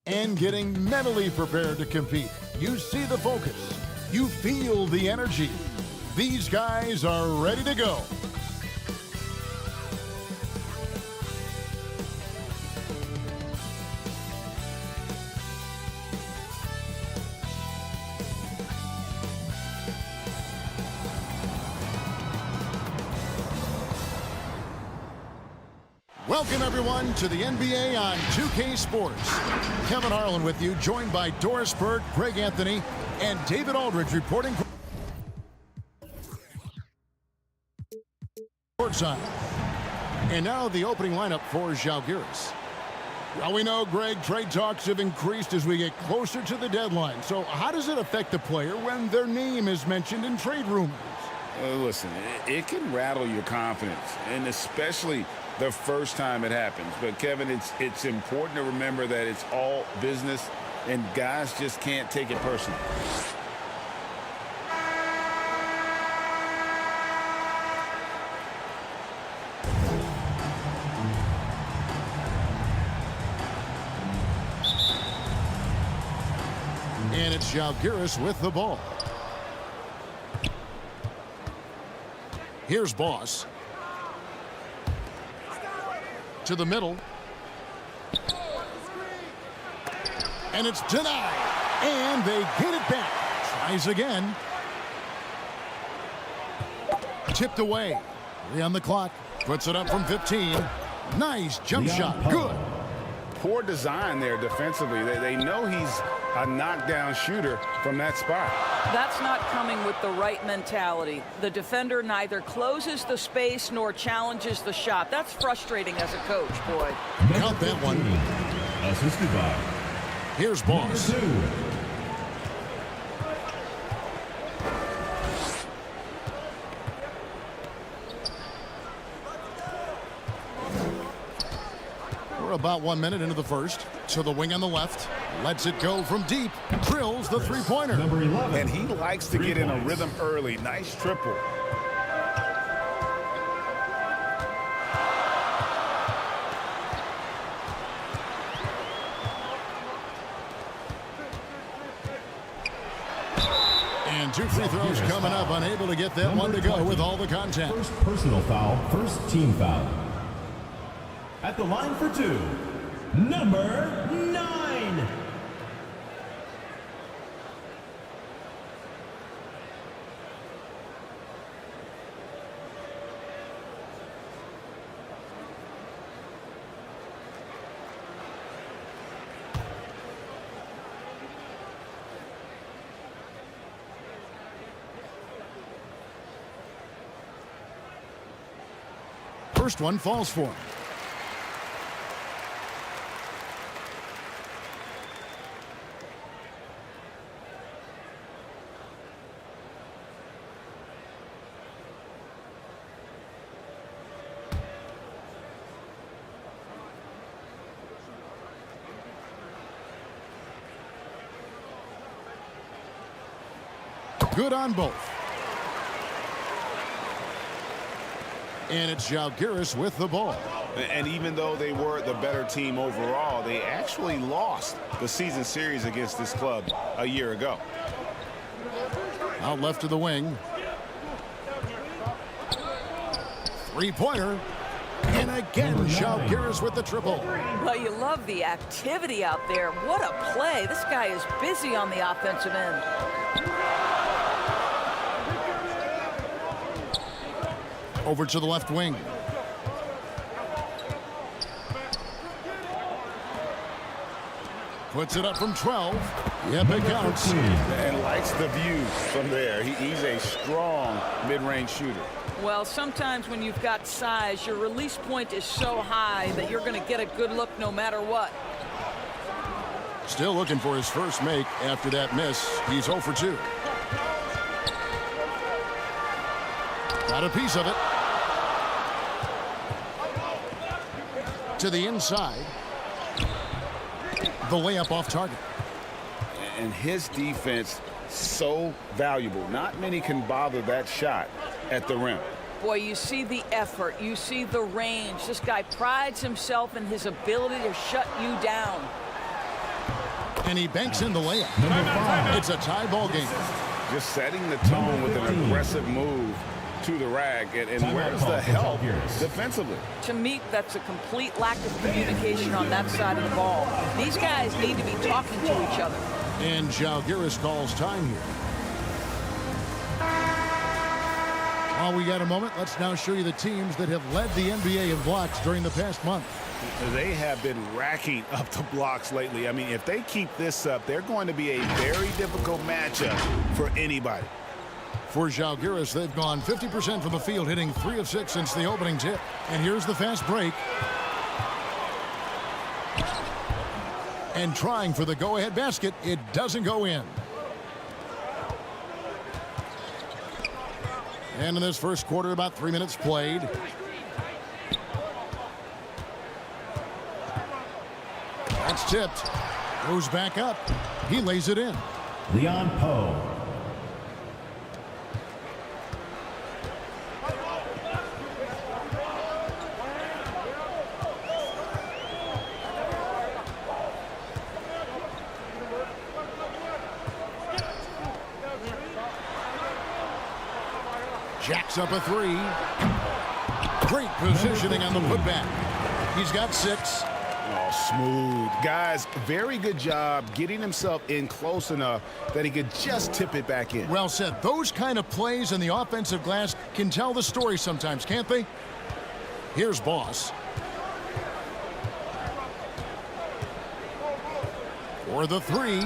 and getting mentally prepared to compete. You see the focus. You feel the energy. These guys are ready to go. Welcome, everyone, to the NBA on 2K Sports. Kevin Harlan with you, joined by Doris Burke, Greg Anthony, and David Aldridge reporting courtside. And now the opening lineup for Žalgiris. Well, we know, Greg, trade talks have increased as we get closer to the deadline. So how does it affect the player when their name is mentioned in trade rumors? Listen, it can rattle your confidence, and especially the first time it happens. But, Kevin, it's important to remember that it's all business, and guys just can't take it personally. And it's Žalgiris with the ball. Here's Boss. To the middle. And it's denied. And they get it back. Tries again. Tipped away. 3 on the clock. Puts it up from 15. Nice jump shot. Good. Poor design there defensively. They know he's a knockdown shooter from that spot. That's not coming with the right mentality. The defender neither closes the space nor challenges the shot. That's frustrating as a coach, boy. Count that one. Assisted by. Here's Boss. We're about 1 minute into the first. To the wing on the left. Lets it go from deep. Drills the three-pointer. Number 11. And he likes to get in a rhythm early. Nice triple. And 2 free throws coming up. Unable to get that one to go with all the contact. First personal foul, first team foul. At the line for 2, number 9. First one falls for him. Good on both. And it's Žalgiris with the ball. And even though they were the better team overall, they actually lost the season series against this club a year ago. Out left to the wing. Three-pointer. And again, Žalgiris with the triple. Well, you love the activity out there. What a play. This guy is busy on the offensive end. Over to the left wing. Puts it up from 12. Yep, it counts. And likes the view from there. He's a strong mid-range shooter. Well, sometimes when you've got size, your release point is so high that you're going to get a good look no matter what. Still looking for his first make after that miss. He's 0 for 2. Got a piece of it. To the inside. The layup off target. And his defense so valuable. Not many can bother that shot at the rim. Boy, you see the effort. You see the range. This guy prides himself in his ability to shut you down. And he banks in the layup. Number 5. It's a tie ball game. Just setting the tone with an aggressive move to the rag. And where's the help defensively? To me, that's a complete lack of communication on that side of the ball. These guys need to be talking to each other. And Žalgiris calls time here. While we got a moment, let's now show you the teams that have led the NBA in blocks during the past month. They have been racking up the blocks lately. I mean, if they keep this up, they're going to be a very difficult matchup for anybody. For Žalgiris, they've gone 50% from the field, hitting 3 of 6 since the opening tip. And here's the fast break. And trying for the go-ahead basket, it doesn't go in. And in this first quarter, about 3 minutes played. That's tipped. Goes back up. He lays it in. Leon Poe. Jacks up a 3. Great positioning on the putback. He's got 6. Oh, smooth. Guys, very good job getting himself in close enough that he could just tip it back in. Well said. Those kind of plays in the offensive glass can tell the story sometimes, can't they? Here's Boss. For the 3.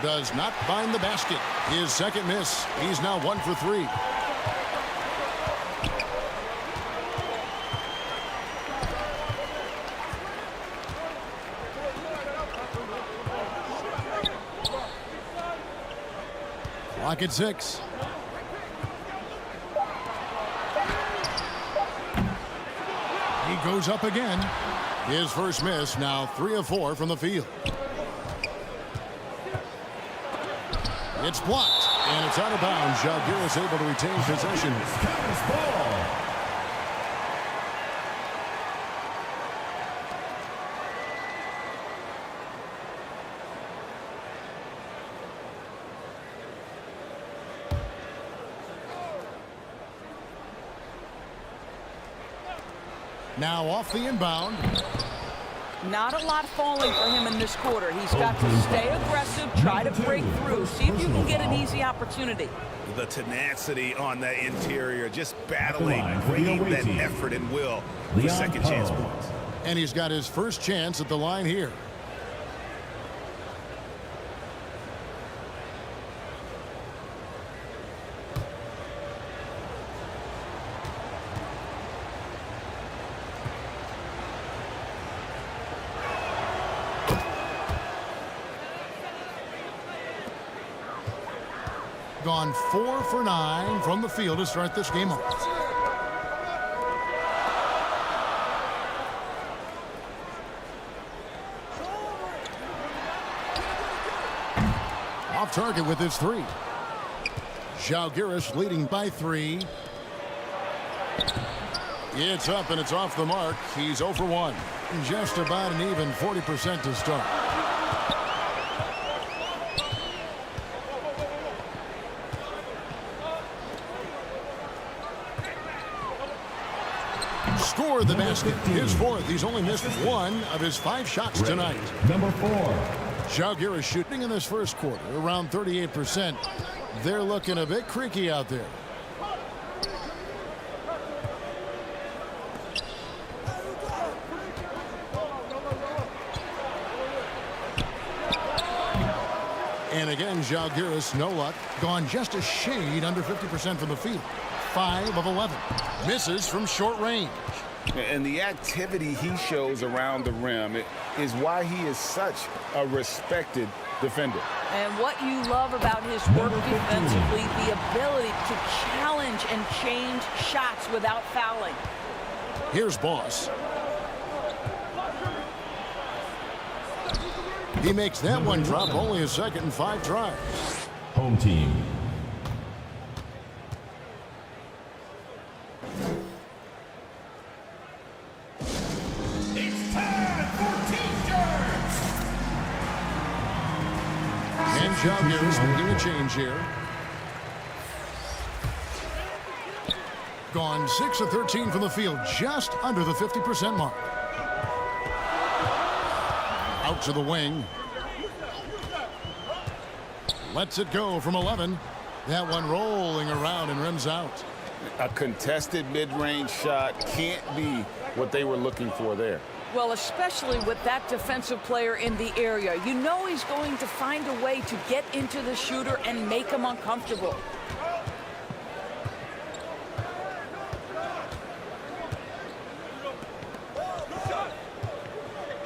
Does not find the basket. His second miss. He's now 1 for 3. Clock at 6. He goes up again. His first miss, now 3 of 4 from the field. It's blocked, and it's out of bounds. Žalgiris able to retain possession. Now off the inbound. Not a lot falling for him in this quarter. He's got to stay aggressive, try to break through, see if you can get an easy opportunity. The tenacity on the interior, just battling, bringing that effort and will for second chance points. And he's got his first chance at the line here. Gone 4 for 9 from the field to start this game off. Off target with his 3. Žalgiris leading by 3. It's up and it's off the mark. He's 0 for 1. Just about an even 40% to start. Scored the basket. His 4th. He's only missed 1 of his 5 shots tonight. Number 4. Žalgiris shooting in this first quarter around 38%. They're looking a bit creaky out there. And again, Žalgiris, no luck. Gone just a shade under 50% from the field. 5 of 11. Misses from short range. And the activity he shows around the rim is why he is such a respected defender. And what you love about his work defensively, the ability to challenge and change shots without fouling. Here's Boss. He makes that one drop, only his second in 5 tries. Home team. range here. Gone 6 of 13 from the field, just under the 50% mark. Out to the wing. Lets it go from 11. That one rolling around and rims out. A contested mid-range shot can't be what they were looking for there. Well, especially with that defensive player in the area. You know he's going to find a way to get into the shooter and make him uncomfortable.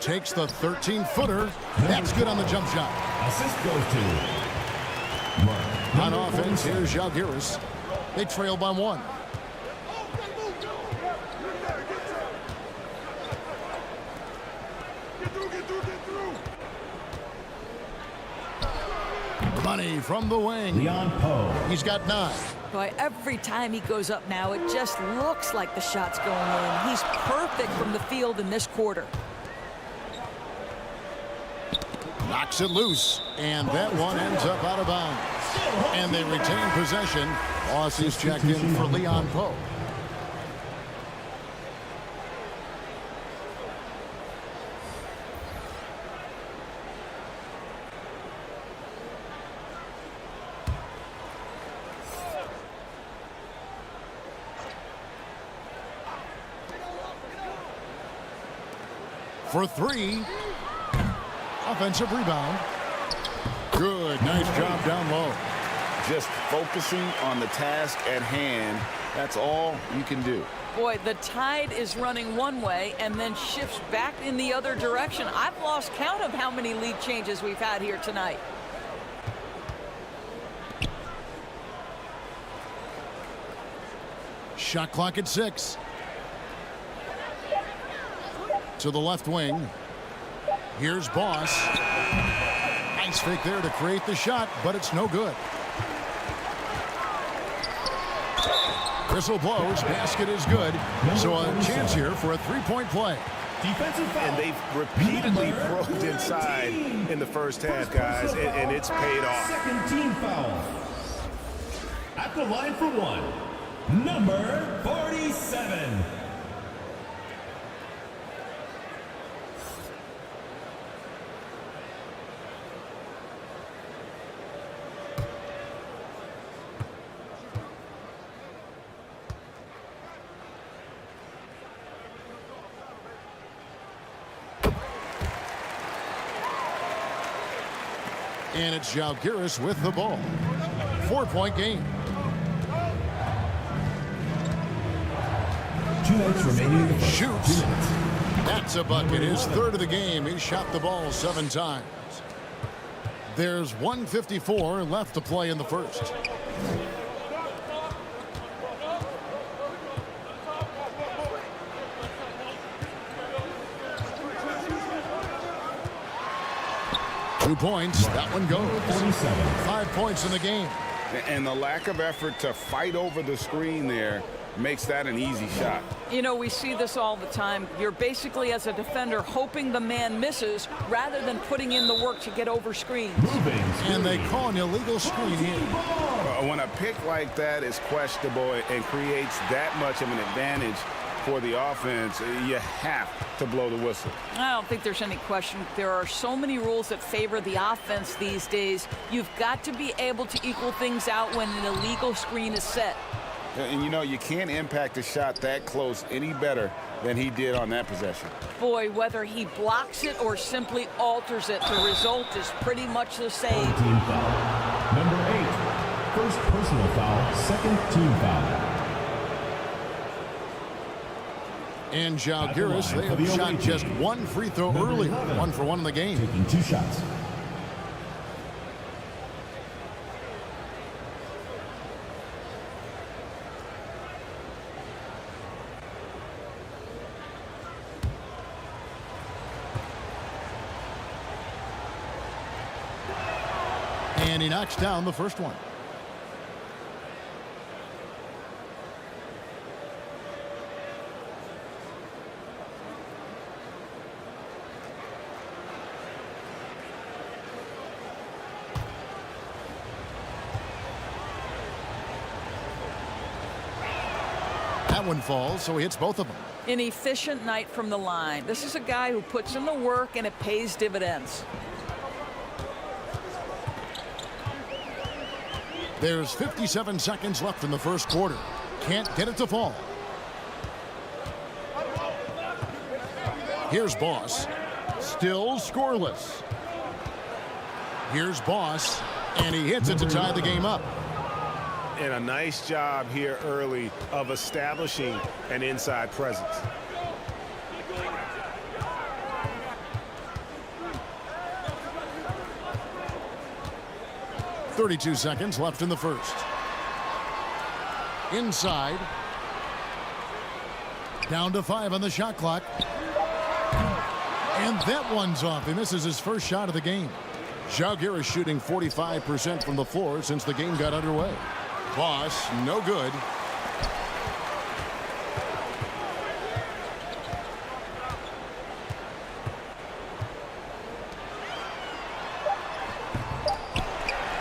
Takes the 13-footer. That's good on the jump shot. Assist goes to Mark. On offense, here's Zalgiris. They trail by 1. Money from the wing. Leon Poe. He's got 9. Boy, every time he goes up now, it just looks like the shot's going in. He's perfect from the field in this quarter. Knocks it loose, and that one ends up out of bounds. And they retain possession. Loss is checked in for Leon Poe. For 3. Offensive rebound. Good. Nice job down low. Just focusing on the task at hand. That's all you can do. Boy, the tide is running one way and then shifts back in the other direction. I've lost count of how many lead changes we've had here tonight. Shot clock at 6. To the left wing. Here's Boss. Nice fake there to create the shot, but it's no good. Whistle blows. Basket is good. So a chance here for a three-point play. Defensive foul. And they've repeatedly probed inside in the first half, guys, and it's paid off. Second team foul. At the line for 1, number 47. And it's Zalgiris with the ball. 4-point game. 2 minutes remaining in the first. Shoots. That's a bucket. His third of the game. He shot the ball 7 times. There's 1:54 left to play in the first. Two points. That one goes. 47. 5 points in the game. And the lack of effort to fight over the screen there makes that an easy shot. You know, we see this all the time. You're basically, as a defender, hoping the man misses rather than putting in the work to get over screens. And they call an illegal screen here. When a pick like that is questionable and creates that much of an advantage for the offense, you have to blow the whistle. I don't think there's any question. There are so many rules that favor the offense these days. You've got to be able to equal things out when an illegal screen is set. And you know, you can't impact a shot that close any better than he did on that possession. Boy, whether he blocks it or simply alters it, the result is pretty much the same. Team foul. Number 8. First personal foul. Second team foul. And Zalgiris, they have shot just 1 free throw earlier. 1 for 1 in the game. Taking 2 shots. And he knocks down the first one. That one falls, so he hits both of them. An efficient night from the line. This is a guy who puts in the work, and it pays dividends. There's 57 seconds left in the first quarter. Can't get it to fall. Here's Boss. Still scoreless. Here's Boss, and he hits it to tie the game up. And a nice job here early of establishing an inside presence. .32 seconds left in the first. Inside. Down to 5 on the shot clock. And that one's off. He misses his first shot of the game. Jalgier is shooting 45% from the floor since the game got underway. Boss, no good.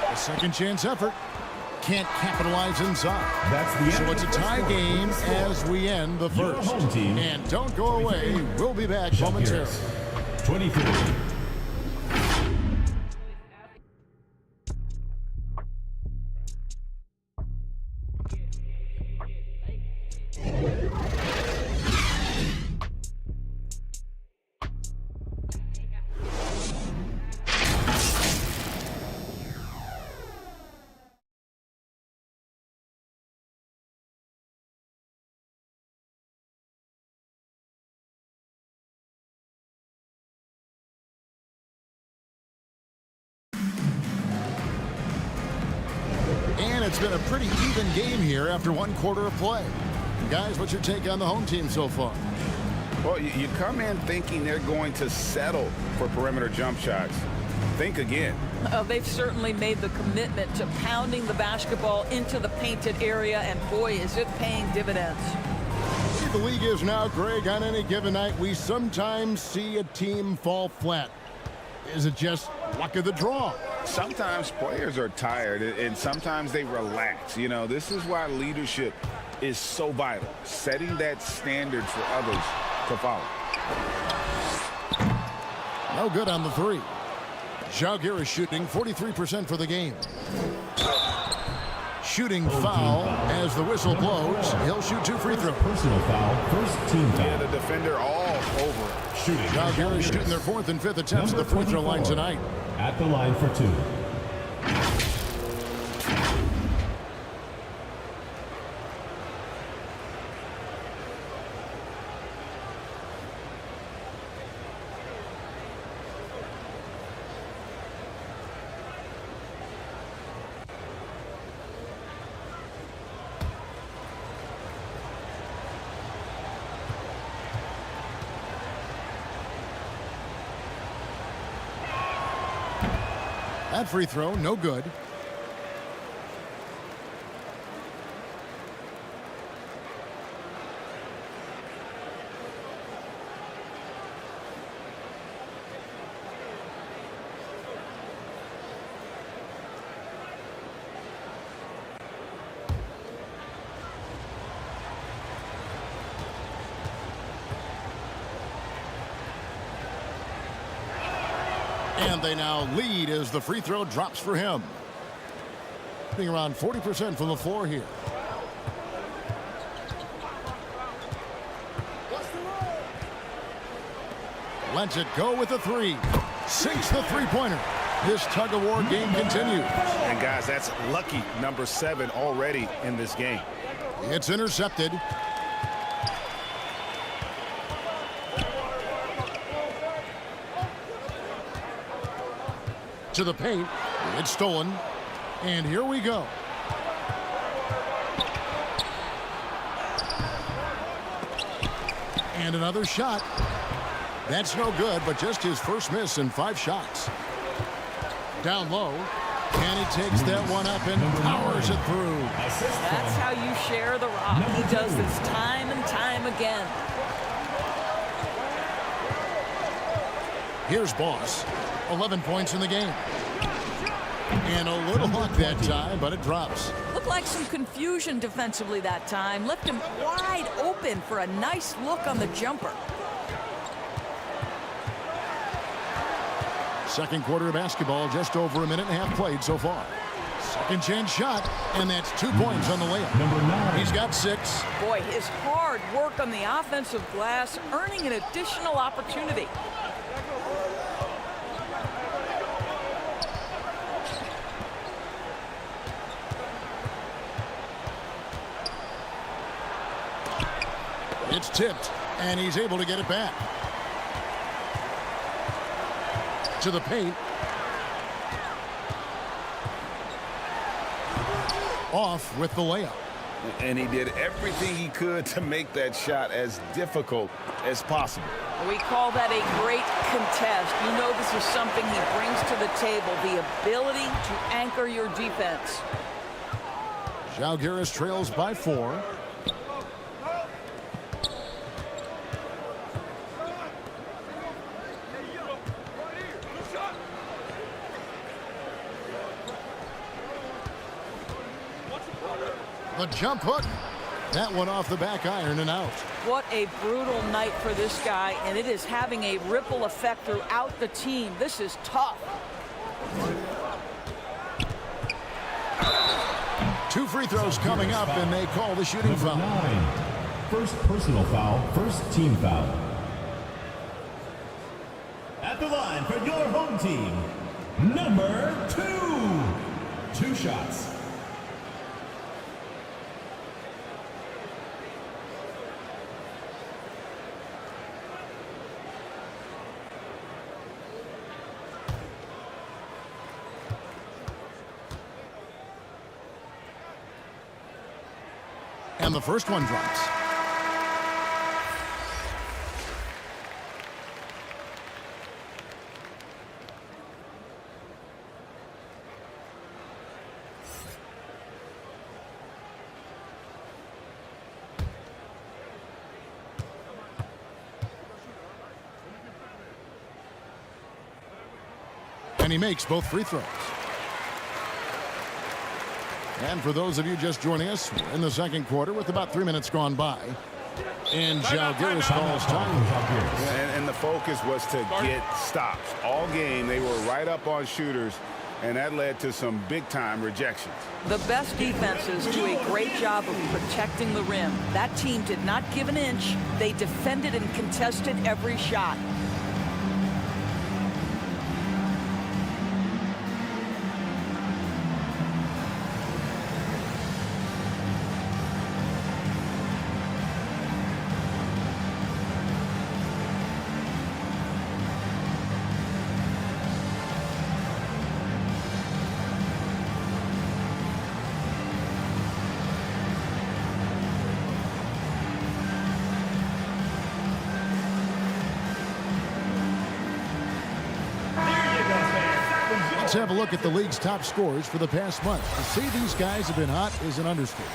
A second chance effort. Can't capitalize inside. That's the end. So it's a tie game as we end the Your first. home team. And don't go away. We'll be back momentarily. 23. And it's been a pretty even game here after one quarter of play. Guys, what's your take on the home team so far? Well, you come in thinking they're going to settle for perimeter jump shots. Think again. They've certainly made the commitment to pounding the basketball into the painted area, and boy, is it paying dividends. The league is now, Greg, on any given night, we sometimes see a team fall flat. Is it just luck of the draw? Sometimes players are tired, and sometimes they relax. You know, this is why leadership is so vital, setting that standard for others to follow. No good on the three. Jalgier is shooting 43% for the game. Shooting foul as the whistle blows. He'll shoot 2 free throws. Personal foul. First team foul. Yeah, the defender all over it. Shooting. Jalgier is shooting their 4th and 5th attempts at the free throw line tonight. At the line for 2. That free throw, no good. And they now lead as the free throw drops for him. Being around 40% from the floor here. Lets it go with the three. Sinks the three-pointer. This tug-of-war game continues. And guys, that's lucky number 7 already in this game. It's intercepted. To the paint. It's stolen. And here we go. And another shot. That's no good, but just his first miss in 5 shots. Down low. And he takes that one up and powers it through. That's how you share the rock. He does this time and time again. Here's Boss. 11 points in the game. And a little luck that time, but it drops. Looked like some confusion defensively that time. Left him wide open for a nice look on the jumper. Second quarter of basketball, just over a minute and a half played so far. Second chance shot, and that's 2 points on the layup. Number 9. He's got 6. Boy, his hard work on the offensive glass earning an additional opportunity. It's tipped, and he's able to get it back. To the paint. Off with the layup. And he did everything he could to make that shot as difficult as possible. We call that a great contest. You know this is something he brings to the table, the ability to anchor your defense. Žalgiris trails by 4. The jump hook. That one off the back iron and out. What a brutal night for this guy, and it is having a ripple effect throughout the team. This is tough. 2 free throws coming up, and they call the shooting Number foul. 9. First personal foul, first team foul. At the line for your home team, number 2. 2 shots. And the first one drops. And he makes both free throws. And for those of you just joining us, we're in the second quarter with about 3 minutes gone by. And Žalgiris calls time. And the focus was to get stops. All game, they were right up on shooters, and that led to some big-time rejections. The best defenses do a great job of protecting the rim. That team did not give an inch. They defended and contested every shot. Let's have a look at the league's top scorers for the past month. To say these guys have been hot is an understatement.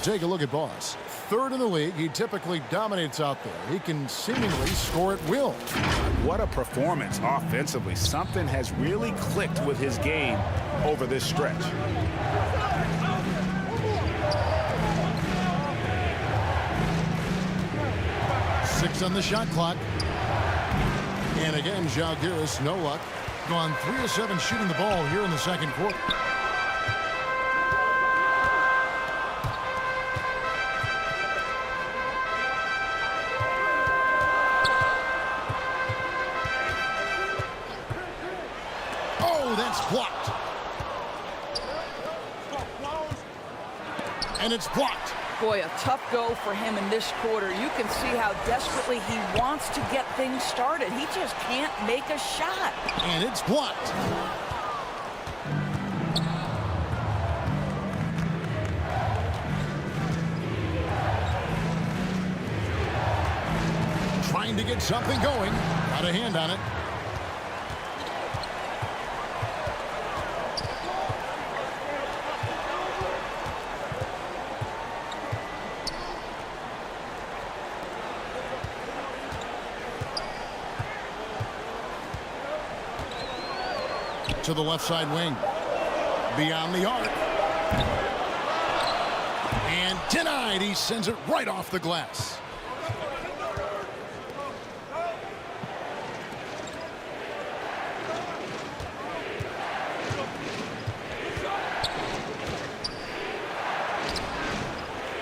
Take a look at Boss. 3rd in the league. He typically dominates out there. He can seemingly score at will. What a performance offensively. Something has really clicked with his game over this stretch. Six on the shot clock. And again, Žalgiris, no luck. Gone 3 of 7 shooting the ball here in the second quarter. Oh, that's blocked. And it's blocked. Boy, a tough go for him in this quarter. You can see how desperately he wants to get things started. He just can't make a shot. And it's blocked. Trying to get something going. Got a hand on it. To the left side wing. Beyond the arc. And denied. He sends it right off the glass.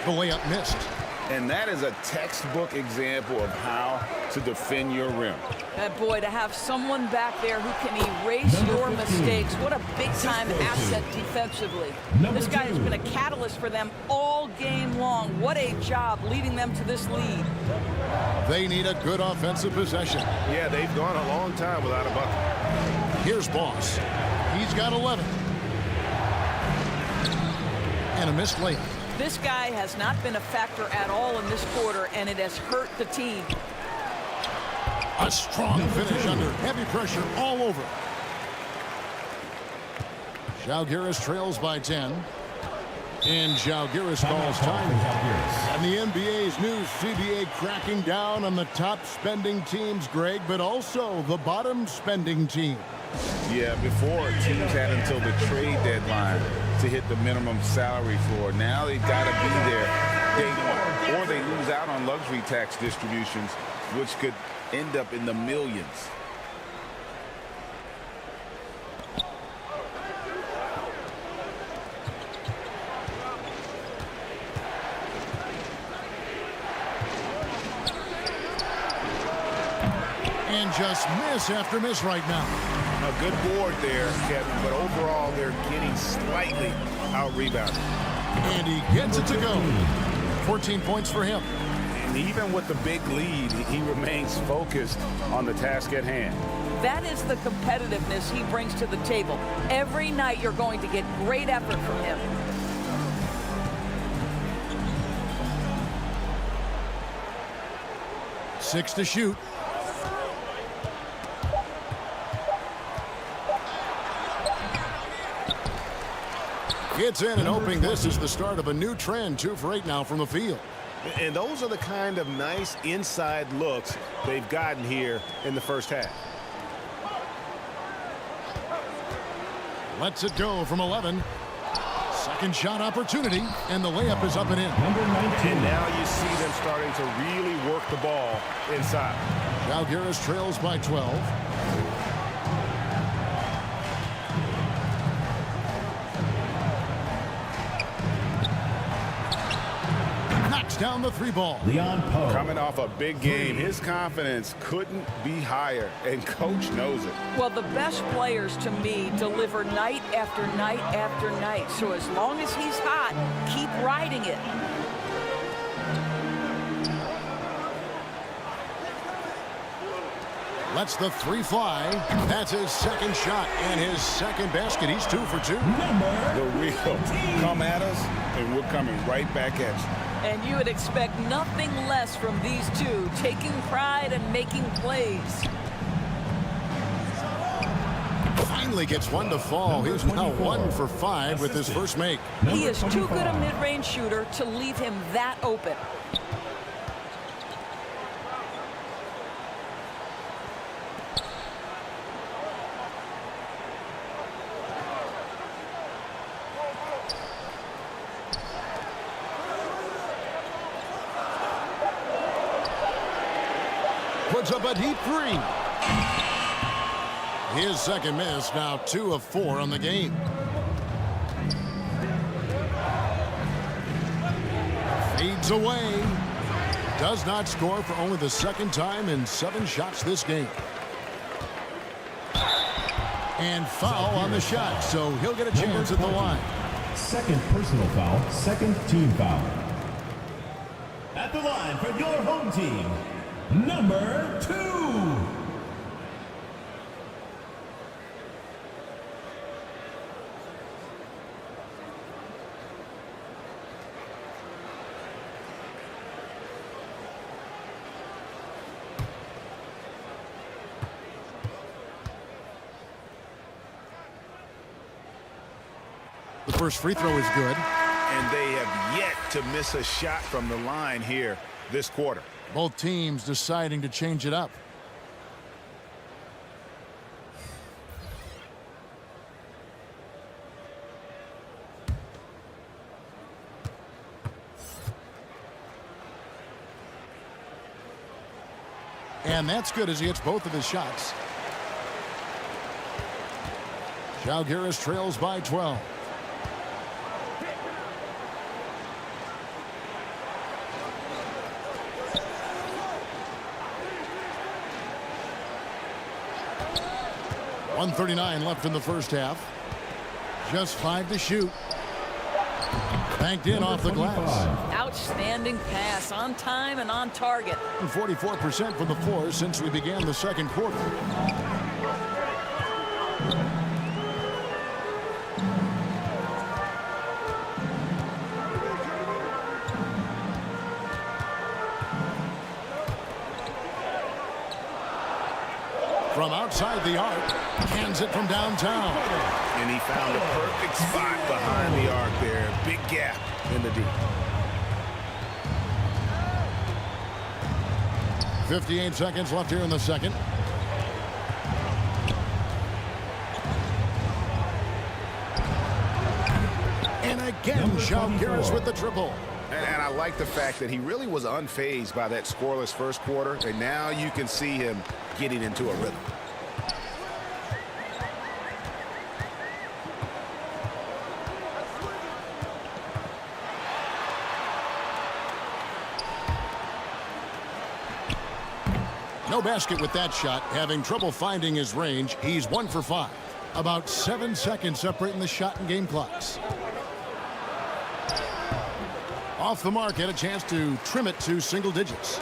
The layup missed. And that is a textbook example of how to defend your rim. Boy, to have someone back there who can erase your mistakes. What a big-time asset defensively. This guy has been a catalyst for them all game long. What a job leading them to this lead. They need a good offensive possession. Yeah, they've gone a long time without a bucket. Here's Boss. He's got 11. And a missed layup. This guy has not been a factor at all in this quarter, and it has hurt the team. A strong finish under heavy pressure all over. Žalgiris trails by 10. And Žalgiris calls time. And the NBA's new CBA cracking down on the top spending teams, Greg, but also the bottom spending team. Yeah, before teams had until the trade deadline to hit the minimum salary floor. Now they've got to be there day one, or they lose out on luxury tax distributions, which could end up in the millions. And just miss after miss right now. A good board there, Kevin, but overall they're getting slightly out-rebounded. And he gets it to go. 14 points for him. And even with the big lead, he remains focused on the task at hand. That is the competitiveness he brings to the table. Every night you're going to get great effort from him. Six to shoot. Gets in and hoping this is the start of a new trend. 2 for 8 now from the field. And those are the kind of nice inside looks they've gotten here in the first half. Lets it go from 11. Second shot opportunity, and the layup is up and in. Number 19. And now you see them starting to really work the ball inside. Žalgiris trails by 12. Down the 3 ball. Leon Poe. Coming off a big game, his confidence couldn't be higher, and coach knows it. Well, the best players to me deliver night after night after night. So as long as he's hot, keep riding it. Lets the 3 fly. That's his second shot and his second basket. He's 2 for 2. The real come at us, and we're coming right back at you. And you would expect nothing less from these two, taking pride and making plays. Finally gets one to fall. He's now 1 for 5 with his first make. He is too good a mid-range shooter to leave him that open. Puts up a deep 3. His second miss, now 2 of 4 on the game. Fades away. Does not score for only the second time in 7 shots this game. And foul on the shot, so he'll get a chance at the line. Second personal foul, second team foul. At the line for your home team, number 2. The first free throw is good. And they have yet to miss a shot from the line here this quarter. Both teams deciding to change it up. And that's good as he hits both of his shots. Žalgiris trails by 12. .139 left in the first half. Just 5 to shoot. Banked in off the glass. Outstanding pass, on time and on target. 44% from the floor since we began the second quarter. From outside the arc, cans it from downtown. And he found a perfect spot behind the arc there. Big gap in the deep. 58 seconds left here in the second. And again, Žalgiris with the triple. And I like the fact that he really was unfazed by that scoreless first quarter. And now you can see him getting into a rhythm. No basket with that shot. Having trouble finding his range. He's 1 for 5. About 7 seconds separating the shot and game clocks. Off the mark, had a chance to trim it to single digits.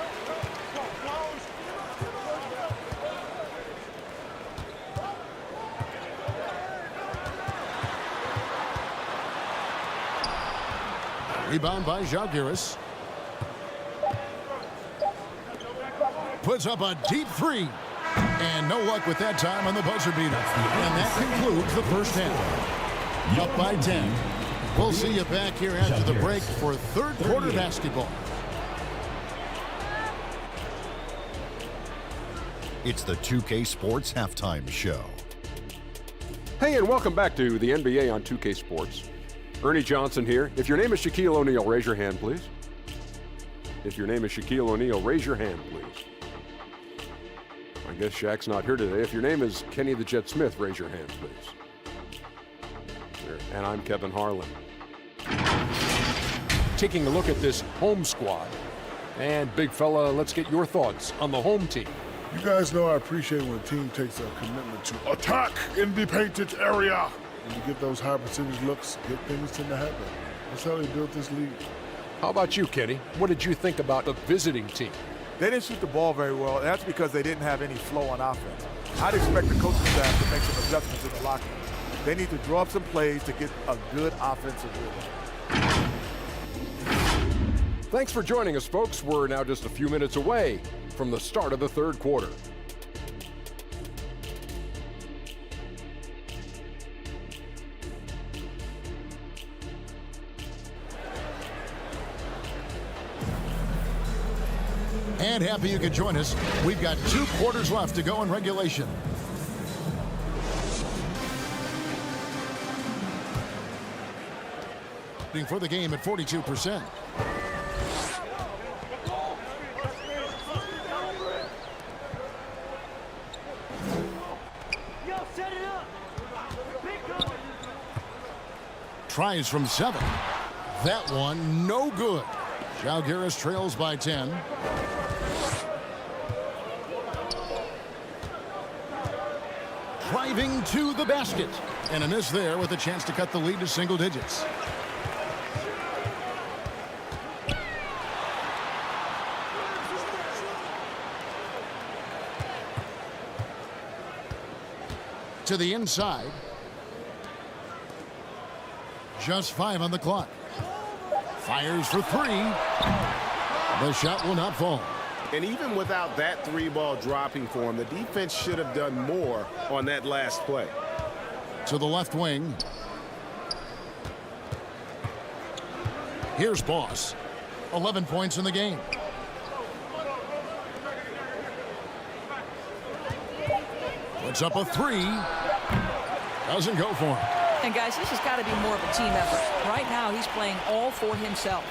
Rebound by Žalgiris. Puts up a deep three. And no luck with that time on the buzzer beater. And that concludes the first half. Up by 10. We'll see you back here after the break for third quarter basketball. It's the 2K Sports Halftime Show. Hey, and welcome back to the NBA on 2K Sports. Ernie Johnson here. If your name is Shaquille O'Neal, raise your hand, please. If your name is Shaquille O'Neal, raise your hand, please. I guess Shaq's not here today. If your name is Kenny the Jet Smith, raise your hand, please. There. And I'm Kevin Harlan. Taking a look at this home squad. And big fella, let's get your thoughts on the home team. You guys know I appreciate when a team takes a commitment to attack in the painted area. When you get those high percentage looks, good things tend to happen. That's how they built this league. How about you, Kenny? What did you think about the visiting team? They didn't shoot the ball very well, and that's because they didn't have any flow on offense. I'd expect the coaching staff to make some adjustments in the locker room. They need to draw up some plays to get a good offensive rhythm. Thanks for joining us, folks. We're now just a few minutes away from the start of the third quarter. And happy you could join us. We've got 2 quarters left to go in regulation. For the game at 42%. Tries from 7. That one no good. Žalgiris trails by 10. Driving to the basket. And a miss there with a chance to cut the lead to single digits. To the inside. Just 5 on the clock. Fires for 3. The shot will not fall. And even without that 3-ball dropping for him, the defense should have done more on that last play. To the left wing. Here's Boss. 11 points in the game. Puts up a 3. Doesn't go for him. And guys, this has got to be more of a team effort. Right now, he's playing all for himself.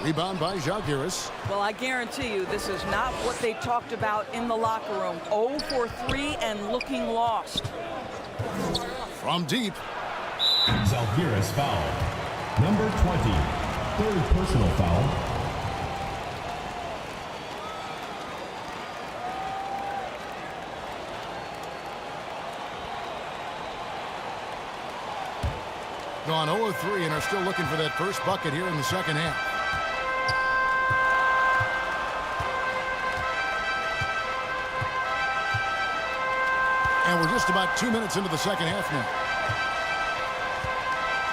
Rebound by Žalgiris. Well, I guarantee you this is not what they talked about in the locker room. 0 for 3 and looking lost. From deep. Žalgiris foul. Number 20. Third personal foul. Gone 0-3 and are still looking for that first bucket here in the second half. And we're just about 2 minutes into the second half now.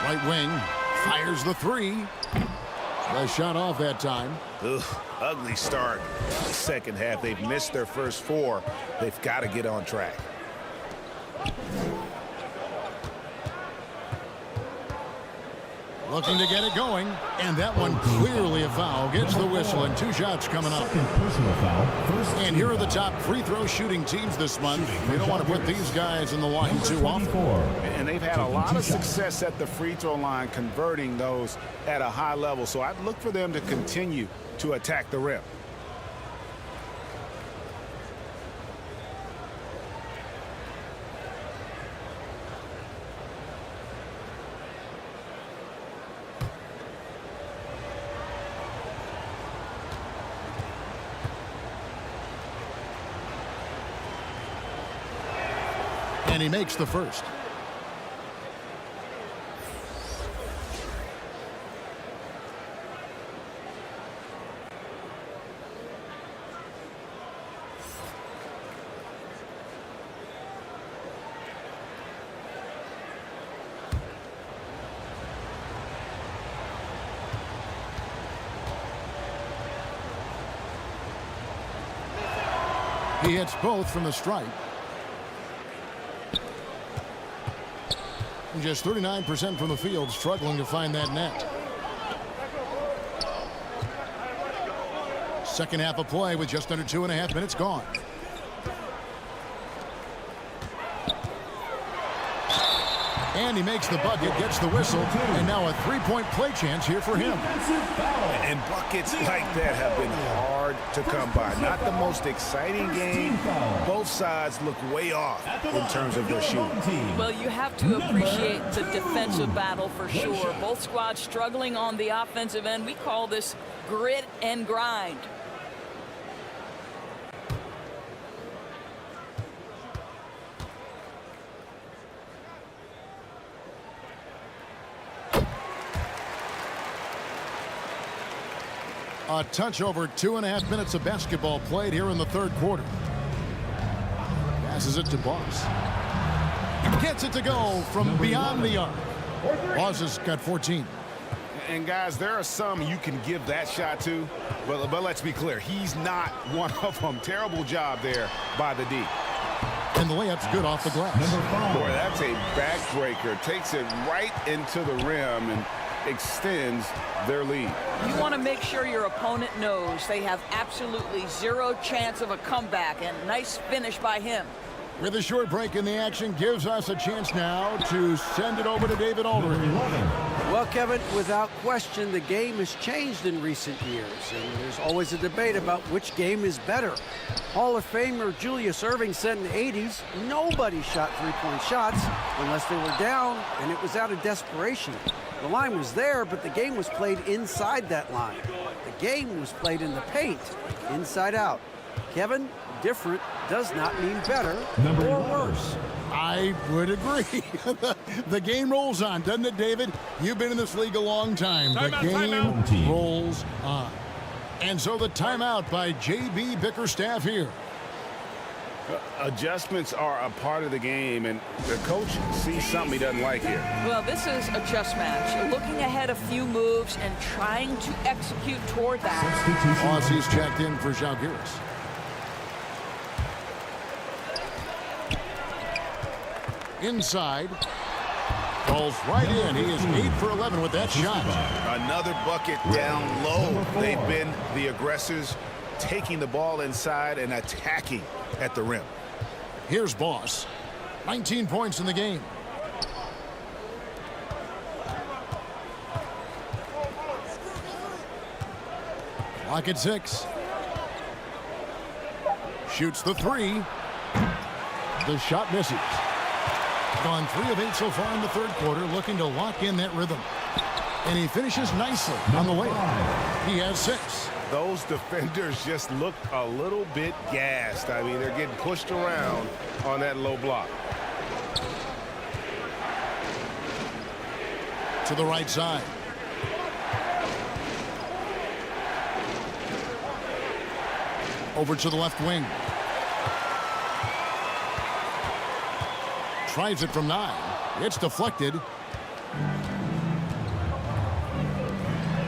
Right wing fires the three. The shot off that time. Ugh, ugly start. The second half, they've missed their first 4. They've got to get on track. Looking to get it going, and that one clearly a foul. Gets the whistle, and 2 shots coming up. Personal foul. And here are the top free throw shooting teams this month. You don't want to put these guys in the line too often. And they've had a lot of success at the free throw line, converting those at a high level. So I'd look for them to continue to attack the rim. And he makes the first. He hits both from the stripe. Just 39% from the field, struggling to find that net. Second half of play with just under 2.5 minutes gone. And he makes the bucket, gets the whistle, and now a three-point play chance here for him. And buckets like that have been hard to come by. Not the most exciting game. Both sides look way off in terms of their shooting. Well, you have to appreciate the defensive battle for sure. Both squads struggling on the offensive end. We call this grit and grind. A touch over 2.5 minutes of basketball played here in the third quarter. Passes it to Boss. Gets it to go from beyond the arc. Boss has got 14. And guys, there are some you can give that shot to, but let's be clear, he's not one of them. Terrible job there by the D. And the layup's good off the glass. Boy, that's a backbreaker. Takes it right into the rim and extends their lead. You want to make sure your opponent knows they have absolutely zero chance of a comeback, and nice finish by him. With a short break in the action, gives us a chance now to send it over to David Aldridge. Well, Kevin, without question, the game has changed in recent years, and there's always a debate about which game is better. Hall of Famer Julius Erving said in the 80s, nobody shot three-point shots unless they were down, and it was out of desperation. The line was there, but the game was played inside that line. The game was played in the paint, inside out. Kevin, different does not mean better or worse. I would agree. The game rolls on, doesn't it, David? You've been in this league a long time. The game rolls on. And so the timeout by J.B. Bickerstaff here. Adjustments are a part of the game, and the coach sees something he doesn't like here. Well, this is a chess match. Looking ahead a few moves and trying to execute toward that. Aussie's checked in for Žalgiris. Inside. Falls right in. He is 8 for 11 with that shot. Another bucket down low. They've been the aggressors, taking the ball inside and attacking at the rim. Here's Boss. 19 points in the game. Clock at 6. Shoots the 3. The shot misses. Gone 3 of 8 so far in the third quarter, looking to lock in that rhythm. And he finishes nicely on the layup. He has 6. Those defenders just looked a little bit gassed. I mean, they're getting pushed around on that low block. To the right side. Over to the left wing. Tries it from 9. It's deflected.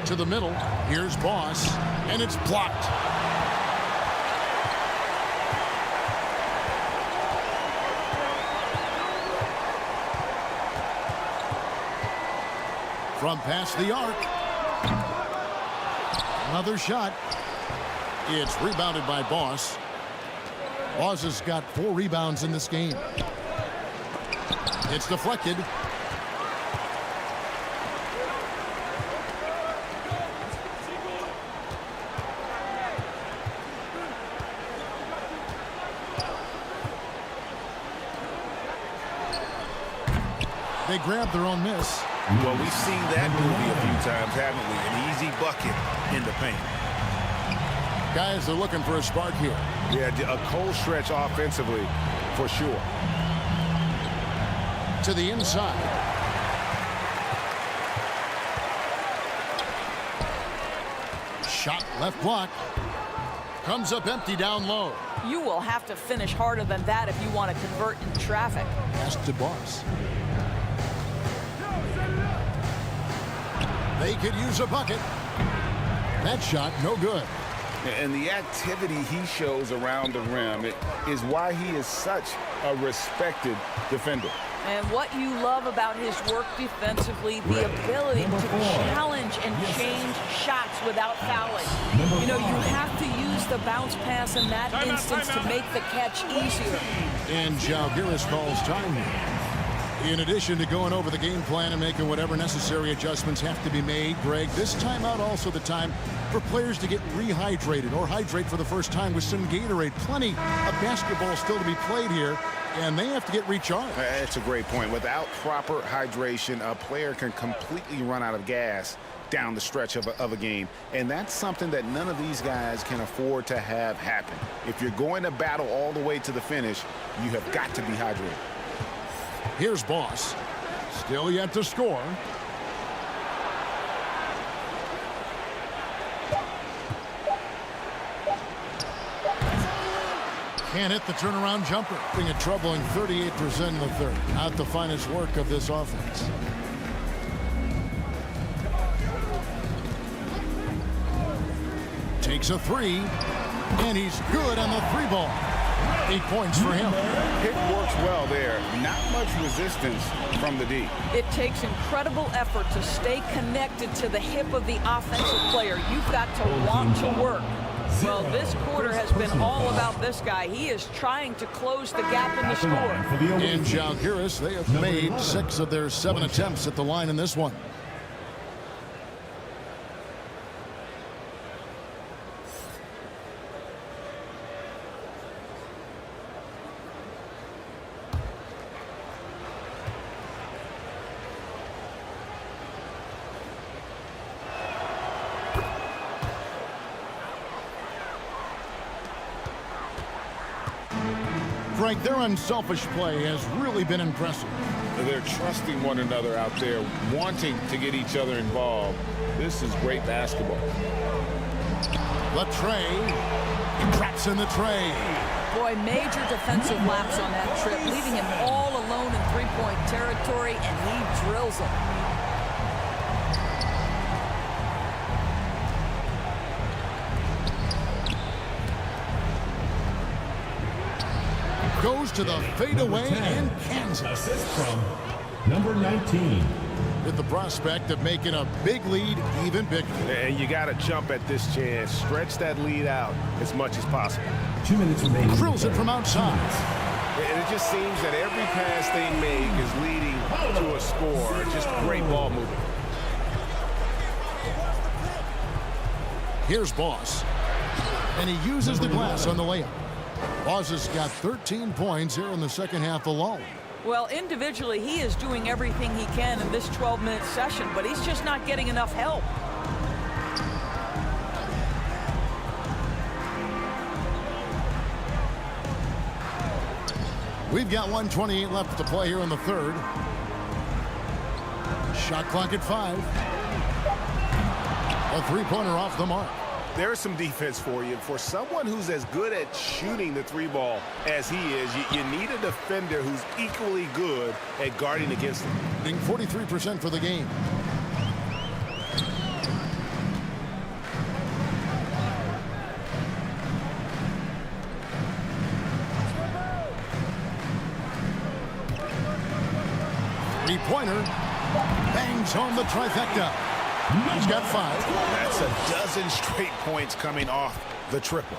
To the middle. Here's Boss. And it's blocked. From past the arc. Another shot. It's rebounded by Boss. Boss has got 4 rebounds in this game. It's deflected. They grab their own miss. Well, we've seen that movie a few times, haven't we? An easy bucket in the paint. Guys, they're looking for a spark here. Yeah, a cold stretch offensively, for sure. To the inside. Shot left block. Comes up empty down low. You will have to finish harder than that if you want to convert in traffic. Pass to Boss. They could use a bucket. That shot, no good. And the activity he shows around the rim is why he is such a respected defender. And what you love about his work defensively, the ability to challenge and change shots without fouling. You know, you have to use the bounce pass in that instance to make the catch easier. And Zalgiris calls time here. In addition to going over the game plan and making whatever necessary adjustments have to be made, Greg, this timeout also the time for players to get rehydrated or hydrate for the first time with some Gatorade. Plenty of basketball still to be played here, and they have to get recharged. That's a great point. Without proper hydration, a player can completely run out of gas down the stretch of a game, and that's something that none of these guys can afford to have happen. If you're going to battle all the way to the finish, you have got to be hydrated. Here's Boss. Still yet to score. Can't hit the turnaround jumper. Being a troubling 38% in the third. Not the finest work of this offense. Takes a 3. And he's good on the 3 ball. 8 points for him. It works well there. Not much resistance from the D. It takes incredible effort to stay connected to the hip of the offensive player. You've got to want to work. Well, this quarter has been all about this guy. He is trying to close the gap in the score. In Zalgiris, they have made 6 of their 7 attempts at the line in this one. Frank, their unselfish play has really been impressive. They're trusting one another out there, wanting to get each other involved. This is great basketball. The tray. Traps in the tray. Boy, major defensive lapse on that trip, leaving him all alone in three-point territory, and he drills it. Goes to the fadeaway in Kansas. Assist from number 19. With the prospect of making a big lead even bigger. And you got to jump at this chance. Stretch that lead out as much as possible. 2 minutes remaining. Drills it from outside. And it just seems that every pass they make is leading to a score. Just great ball movement. Here's Boss. And he uses the glass on the layup. Boss has got 13 points here in the second half alone. Well, individually, he is doing everything he can in this 12-minute session, but he's just not getting enough help. We've got 1:28 left to play here in the third. Shot clock at 5. A three-pointer off the mark. There's some defense for you. For someone who's as good at shooting the three ball as he is, you need a defender who's equally good at guarding against him. Hitting 43% for the game. Three-pointer. Bangs home the trifecta. He's got 5. That's a dozen straight points coming off the triple.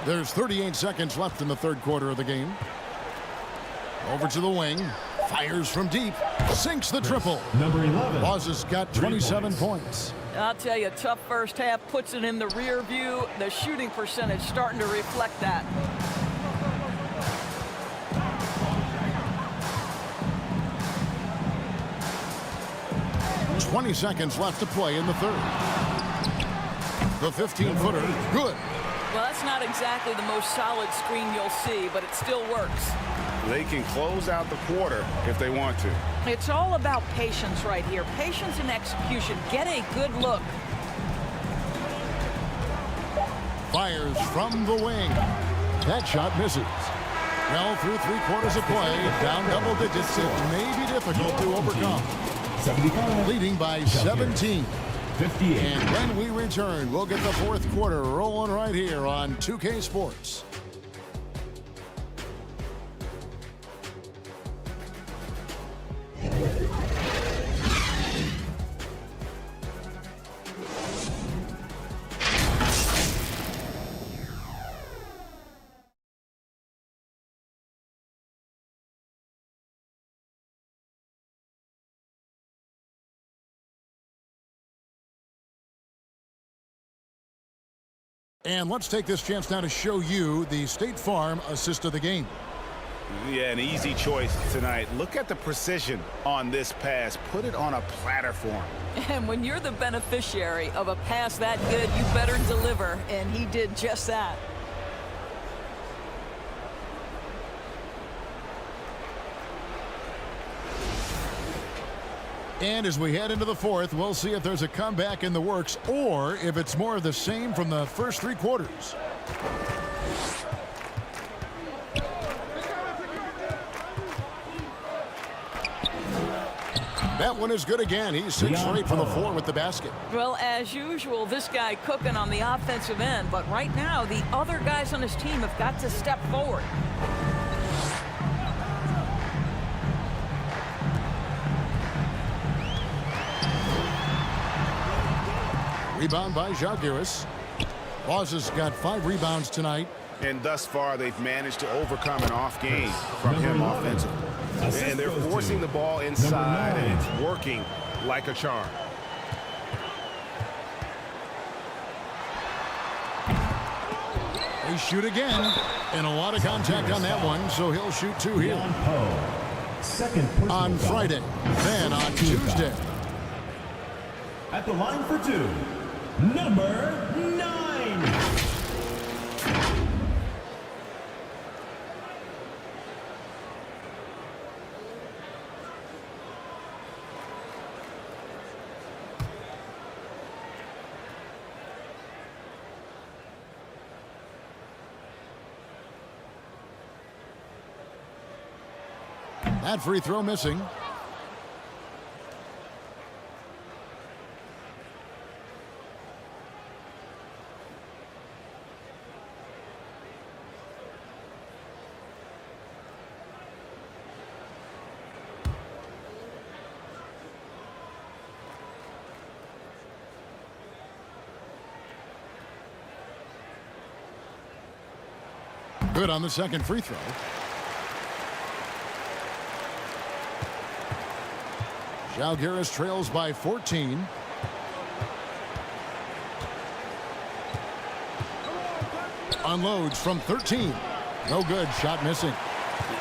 There's 38 seconds left in the third quarter of the game. Over to the wing. Fires from deep. Sinks the triple. Number 11. Boss has got 27 points. I'll tell you, tough first half, puts it in the rear view. The shooting percentage starting to reflect that. .20 seconds left to play in the third. The 15-footer, good. Well, that's not exactly the most solid screen you'll see, but it still works. They can close out the quarter if they want to. It's all about patience right here. Patience and execution. Get a good look. Fires from the wing. That shot misses. Well, through 3 quarters of play, down double digits, it may be difficult to overcome. 75. Leading by 17. 58. And when we return, we'll get the fourth quarter rolling right here on 2K Sports. And let's take this chance now to show you the State Farm assist of the game. Yeah, an easy choice tonight. Look at the precision on this pass. Put it on a platter for him. And when you're the beneficiary of a pass that good, you better deliver. And he did just that. And as we head into the fourth, we'll see if there's a comeback in the works or if it's more of the same from the first 3 quarters. That one is good again. He's 6 straight from the floor with the basket. Well, as usual, this guy cooking on the offensive end. But right now, the other guys on his team have got to step forward. Rebound by Zalgiris. Boss has got 5 rebounds tonight. And thus far, they've managed to overcome an off game from him offensively. And they're forcing the ball inside, and it's working like a charm. They shoot again, and a lot of contact on that one, so he'll shoot 2 here. On Friday, then on Tuesday. At the line for 2, number 9. That free throw missing. Good on the second free throw. Žalgiris trails by 14. Unloads from 13. No good. Shot missing.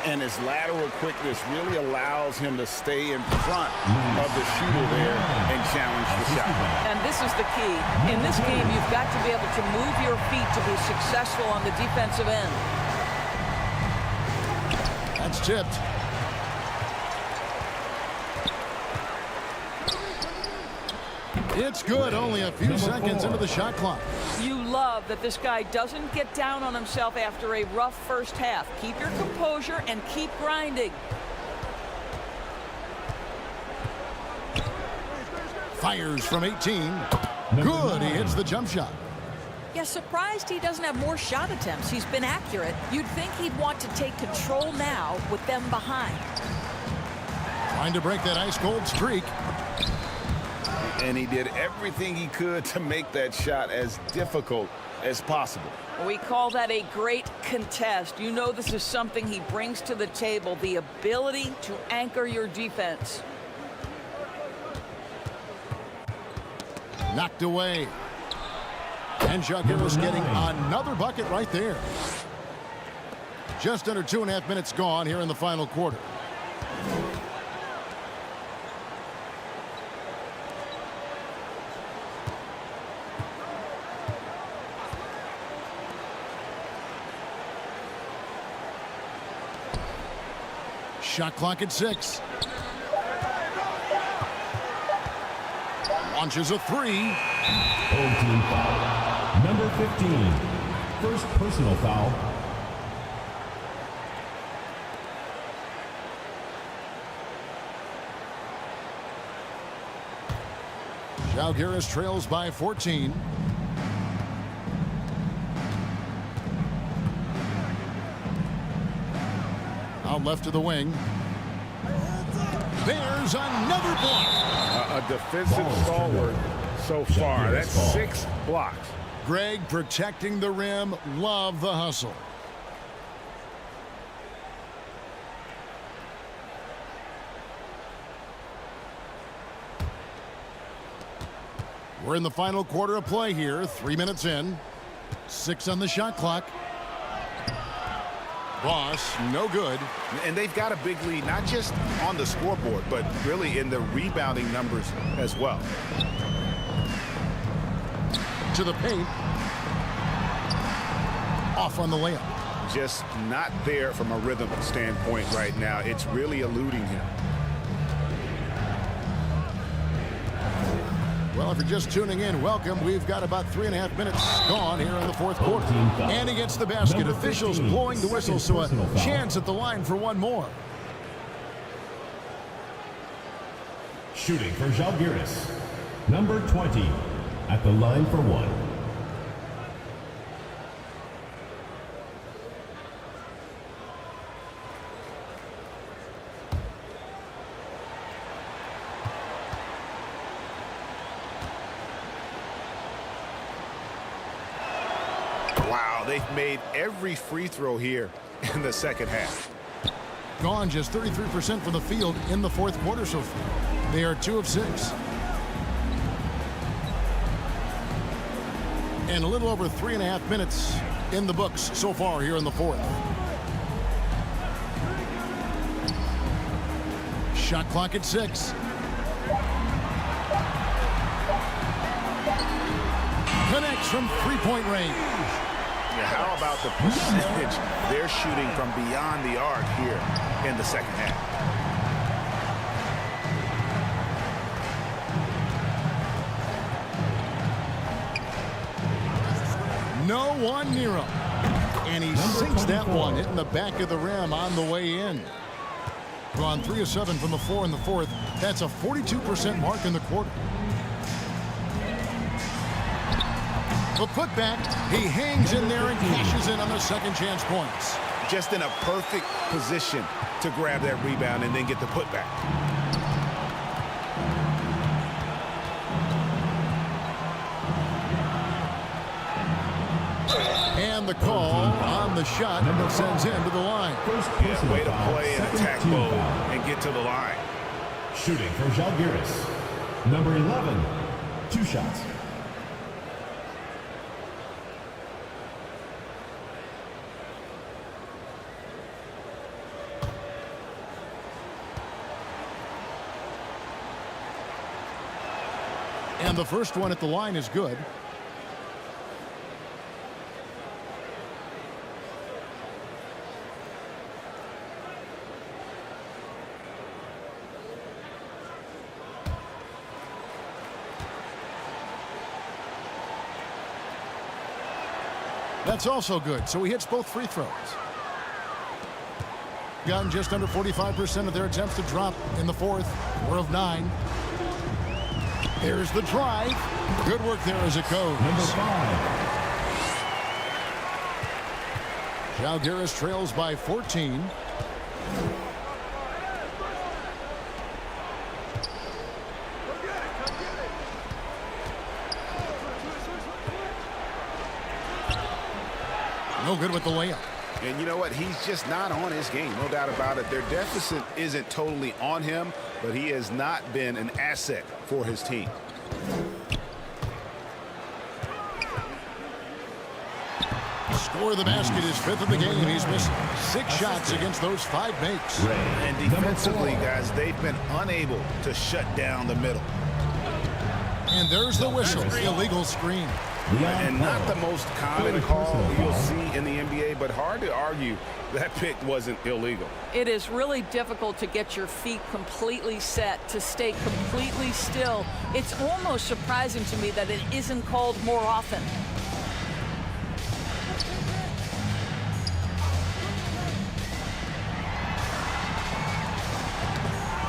And his lateral quickness really allows him to stay in front of the shooter there and challenge the shot. And this is the key. In this game, you've got to be able to move your feet to be successful on the defensive end. That's tipped. It's good. Only a few seconds into the shot clock. You love that this guy doesn't get down on himself after a rough first half. Keep your composure and keep grinding. Fires from 18. Good. He hits the jump shot. Yeah, surprised he doesn't have more shot attempts. He's been accurate. You'd think he'd want to take control now with them behind. Trying to break that ice-cold streak. And he did everything he could to make that shot as difficult as possible. We call that a great contest. You know this is something he brings to the table, the ability to anchor your defense. Knocked away. And Žalgiris getting another bucket right there. Just under 2.5 minutes gone here in the final quarter. Shot clock at 6. Launches a 3. Home team foul. Number 15. First personal foul. Žalgiris trails by 14. Out left to the wing. There's another block. A defensive stalwart so far. That's 6 blocks. Greg protecting the rim. Love the hustle. We're in the final quarter of play here. 3 minutes in. 6 on the shot clock. Boss, no good. And they've got a big lead, not just on the scoreboard, but really in the rebounding numbers as well. To the paint. Off on the layup. Just not there from a rhythm standpoint right now. It's really eluding him. Well, if you're just tuning in, welcome. We've got about 3.5 minutes gone here in the fourth quarter. And he gets the basket. Officials blowing the whistle, so a chance at the line for one more. Shooting for Žalgiris. Number 20 at the line for one. Wow, they've made every free throw here in the second half. Gone just 33% from the field in the fourth quarter so far. They are 2 of 6. And a little over 3.5 minutes in the books so far here in the fourth. Shot clock at 6. Connects from three-point range. Yeah, how about the percentage they're shooting from beyond the arc here in the second half? No one near him. And he sinks that one, hitting the back of the rim on the way in. Gone 3 of 7 from the floor in the fourth. That's a 42% mark in the quarter. The putback, he hangs in there and cashes in on the second chance points. Just in a perfect position to grab that rebound and then get the putback. And the call on on the shot and sends him to the line. Yeah, way to play in attack mode and get to the line. Shooting for Žalgiris. Number 11, 2 shots. And the first one at the line is good. That's also good, so he hits both free throws. Gotten just under 45% of their attempts to drop in the fourth. 4 of 9. There's the drive. Good work there as it goes. Number 5. Žalgiris trails by 14. No good with the layup. And you know what? He's just not on his game, no doubt about it. Their deficit isn't totally on him, but he has not been an asset for his team. Score the basket is 5th of the game. He's missed 6 shots against those 5 makes. And defensively, guys, they've been unable to shut down the middle. And there's the whistle. Illegal screen. And not the most common call you'll see in the NBA, but hard to argue that pick wasn't illegal. It is really difficult to get your feet completely set, to stay completely still. It's almost surprising to me that it isn't called more often.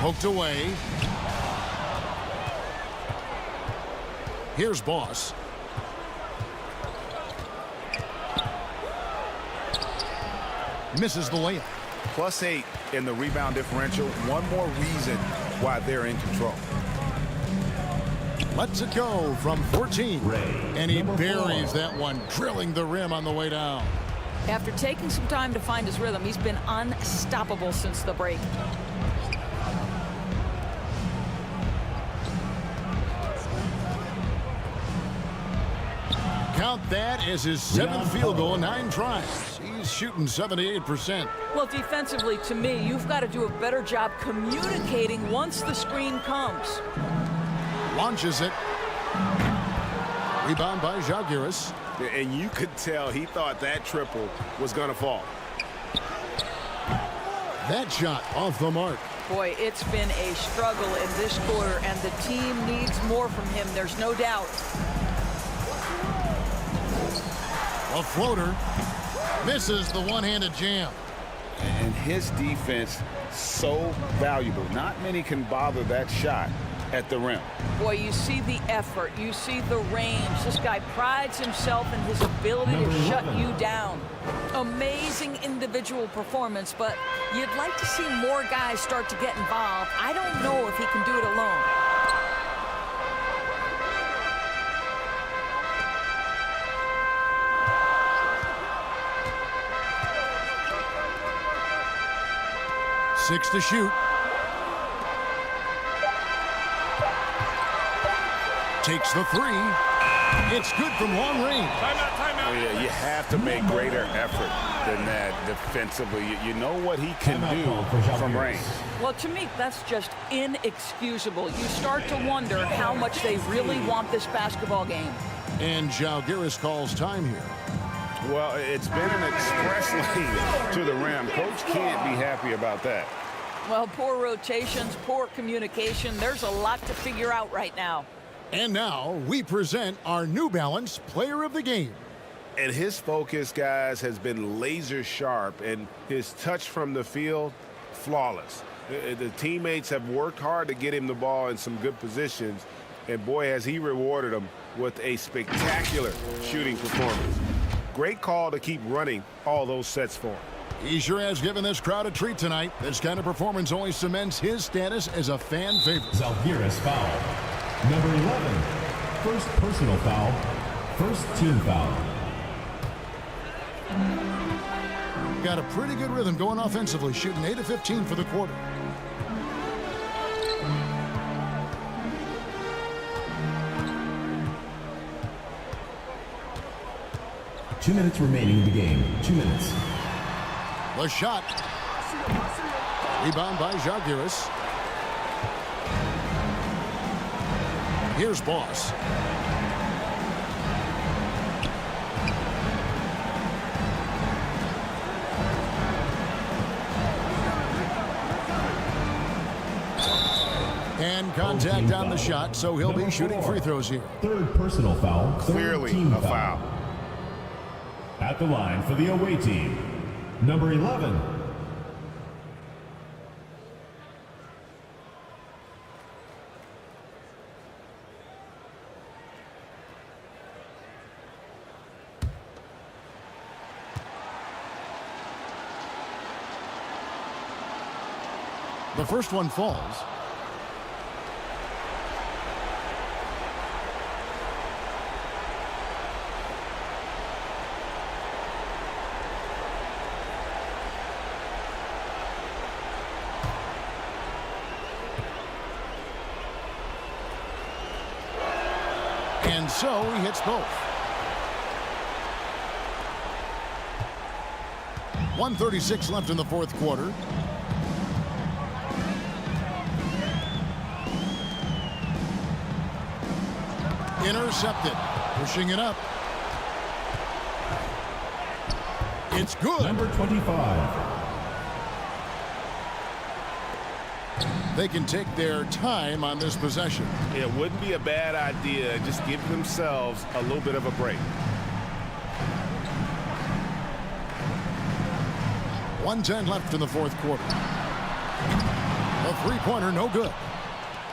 Poked away. Here's Boss. Misses the layup. +8 in the rebound differential. One more reason why they're in control. Lets it go from 14. And he buries 4. that one, drilling the rim on the way down. After taking some time to find his rhythm, he's been unstoppable since the break. Count that as his 7th field goal in 9 tries. He's shooting 78%. Well, defensively, to me, you've got to do a better job communicating once the screen comes. Launches it. Rebound by Žalgiris. And you could tell he thought that triple was going to fall. That shot off the mark. Boy, it's been a struggle in this quarter, and the team needs more from him. There's no doubt. A floater. Misses the one-handed jam. And his defense so valuable. Not many can bother that shot at the rim. Boy, you see the effort. You see the range. This guy prides himself in his ability to shut you down. Amazing individual performance, but you'd like to see more guys start to get involved. I don't know if he can do it alone. Six to shoot. Takes the 3. It's good from long range. Oh, yeah, you have to make greater effort than that defensively. You know what he can do from range. Well, to me, that's just inexcusable. You start to wonder how much they really want this basketball game. And Žalgiris calls time here. Well, it's been an express lane to the rim. Coach can't be happy about that. Well, poor rotations, poor communication. There's a lot to figure out right now. And now we present our New Balance Player of the Game. And his focus, guys, has been laser sharp, and his touch from the field, flawless. The teammates have worked hard to get him the ball in some good positions, and boy, has he rewarded them with a spectacular shooting performance. Great call to keep running all those sets for him. He sure has given this crowd a treat tonight. This kind of performance only cements his status as a fan favorite. Žalgiris foul. Number 11. First personal foul. First team foul. got a pretty good rhythm going offensively, shooting 8 of 15 for the quarter. Two minutes remaining in the game. 2 minutes. The shot. Rebound by Žalgiris. Here's Boss. And contact on the shot, so he'll be shooting free throws here. Third personal foul. Clearly team a foul. At the line for the away team, number 11. The first one falls. And so he hits both. 1:36 left in the fourth quarter. Intercepted. Pushing it up. It's good. Number 25. They can take their time on this possession. It wouldn't be a bad idea. Just give themselves a little bit of a break. 1:10 left in the fourth quarter. A three-pointer, no good.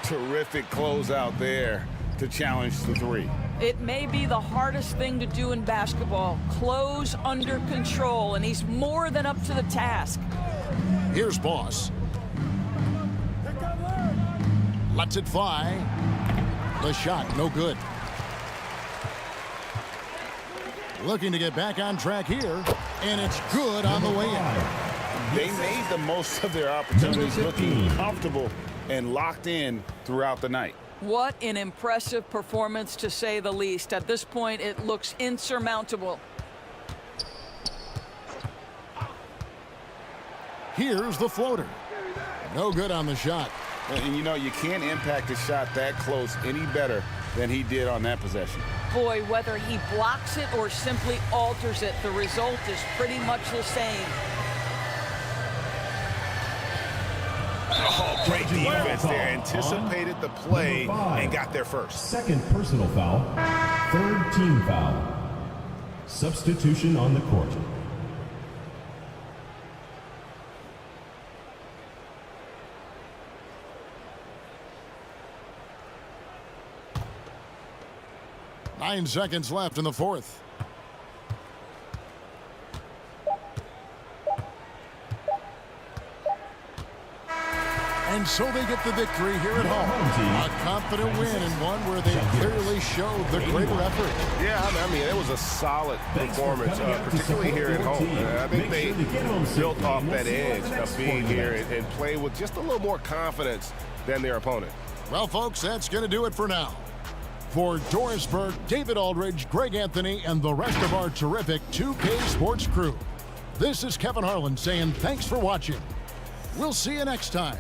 Terrific closeout there to challenge the three. It may be the hardest thing to do in basketball. Close under control, and he's more than up to the task. Here's Boss. Lets it fly. The shot, no good. Looking to get back on track here, and it's good on the way in. They made the most of their opportunities, looking comfortable and locked in throughout the night. What an impressive performance, to say the least. At this point, it looks insurmountable. Here's the floater. No good on the shot. And you know, you can't impact a shot that close any better than he did on that possession. Boy, whether he blocks it or simply alters it, the result is pretty much the same. Oh, great defense there. Anticipated the play and got there first. Second personal foul. Third team foul. Substitution on the court. Nine seconds left in the fourth. And so they get the victory here at home. A confident win, and one where they clearly showed the greater effort. Yeah, I mean, it was a solid performance, particularly here at home. I think they built off that edge of being here and play with just a little more confidence than their opponent. Well, folks, that's going to do it for now. For Doris Burke, David Aldridge, Greg Anthony, and the rest of our terrific 2K Sports crew, this is Kevin Harlan saying thanks for watching. We'll see you next time.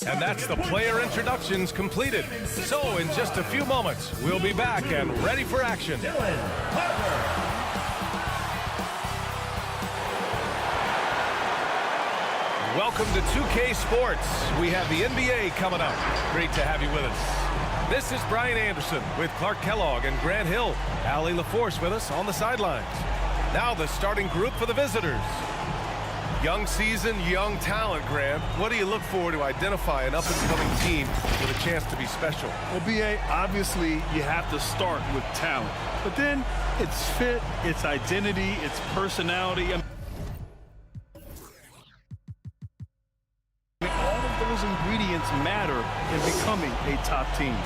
And that's the player introductions completed. So in just a few moments, we'll be back and ready for action. Welcome to 2K Sports. We have the NBA coming up. Great to have you with us. This is Brian Anderson with Clark Kellogg and Grant Hill. Allie LaForce with us on the sidelines. Now the starting group for the visitors. Young season, young talent, Graham. What do you look for to identify an up-and-coming team with a chance to be special? Well, BA, obviously you have to start with talent. But then it's fit, it's identity, it's personality. All of those ingredients matter in becoming a top team.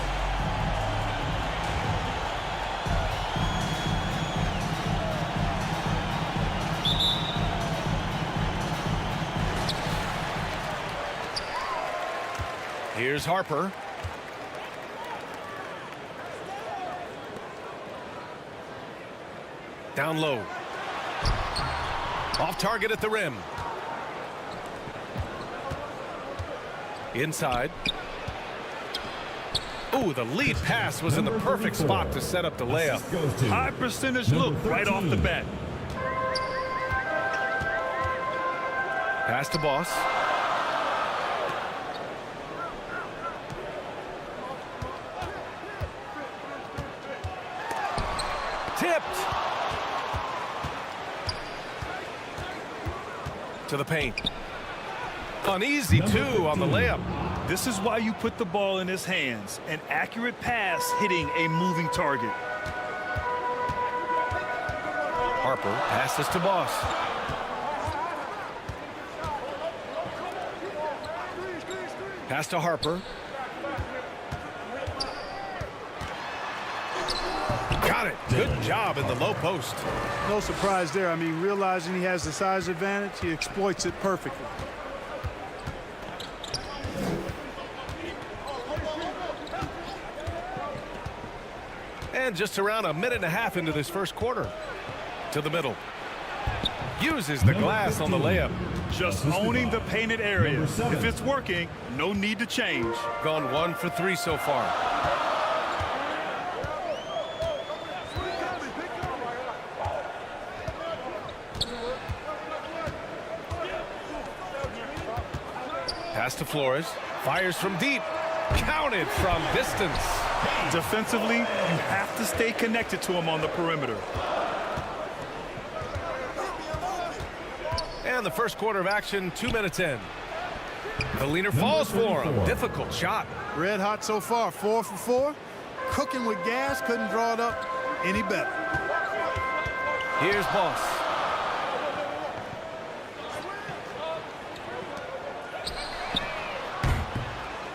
Here's Harper. Down low. Off target at the rim. Inside. Ooh, the lead pass was in the perfect spot to set up the layup. High percentage look right off the bat. Pass to Boss. Tipped. To the paint. Uneasy, too, on the layup. This is why you put the ball in his hands. An accurate pass hitting a moving target. Harper passes to Boss. Pass to Harper. Got it. Good job in the low post. No surprise there. I mean, realizing he has the size advantage, he exploits it perfectly. And just around a minute and a half into this first quarter. To the middle. Uses the glass on the layup. Just owning the painted area. If it's working, no need to change. Gone 1 for 3 so far. Pass to Flores. Fires from deep. Counted from distance. Defensively, you have to stay connected to him on the perimeter. And the first quarter of action, 2 minutes in. The leaner falls for him. Difficult shot. Red hot so far, 4 for 4. Cooking with gas, couldn't draw it up any better. Here's Boss.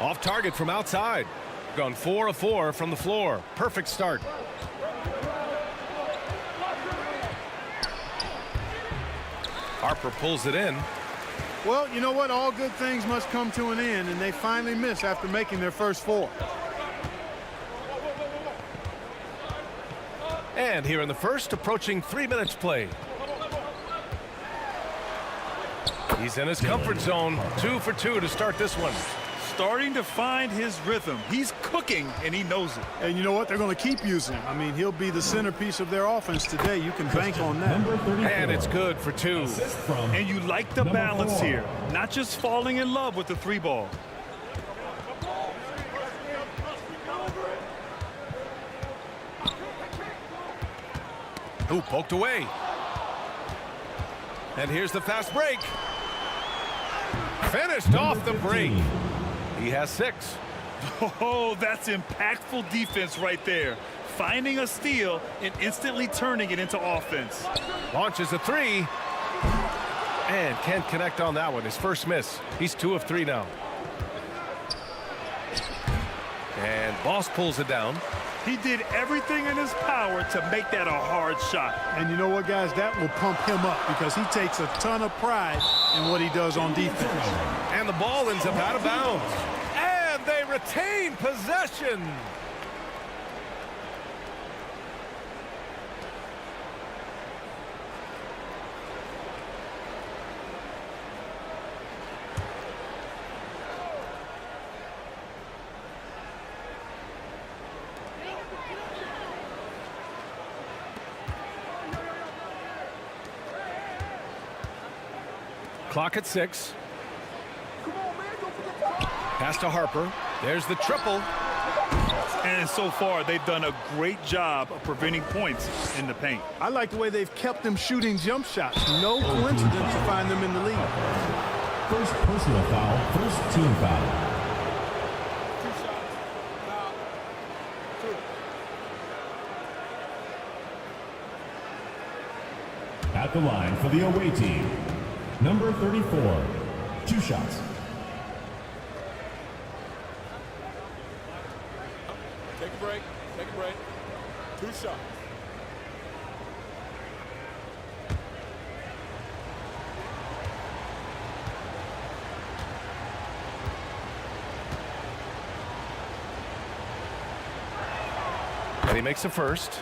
Off target from outside. Gone 4 of 4 from the floor. Perfect start. Harper pulls it in. Well, you know what? All good things must come to an end, and they finally miss after making their first 4. And here in the first, approaching 3 minutes play. He's in his comfort zone. 2 for 2 to start this one. Starting to find his rhythm. He's cooking, and he knows it. And you know what? They're going to keep using him. I mean, he'll be the centerpiece of their offense today. You can bank on that. And it's good for 2. And you like the balance here. Not just falling in love with the 3 ball. Ooh, poked away. And here's the fast break. Finished off the break. He has 6. Oh, that's impactful defense right there. Finding a steal and instantly turning it into offense. Launches a 3. And can't connect on that one. His first miss. He's 2 of 3 now. And Boss pulls it down. He did everything in his power to make that a hard shot. And you know what, guys? That will pump him up because he takes a ton of pride in what he does on defense. And the ball ends up out of bounds. And they retain possession. Clock at 6. Pass to Harper. There's the triple. And so far, they've done a great job of preventing points in the paint. I like the way they've kept them shooting jump shots. No coincidence to find them in the league. First personal foul, first team foul. At the line for the away team, number 34, 2 shots. Take a break. Take a break. 2 shots. And he makes the first.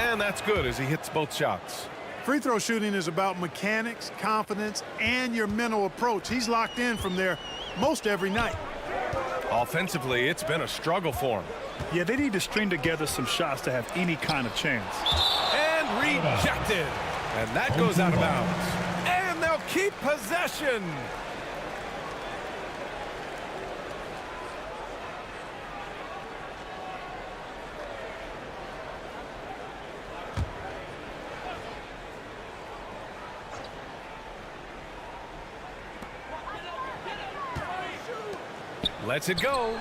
And that's good as he hits both shots. Free throw shooting is about mechanics, confidence, and your mental approach. He's locked in from there most every night. Offensively, it's been a struggle for him. Yeah, they need to string together some shots to have any kind of chance. And rejected. And that goes out of bounds. And they'll keep possession. Lets it go.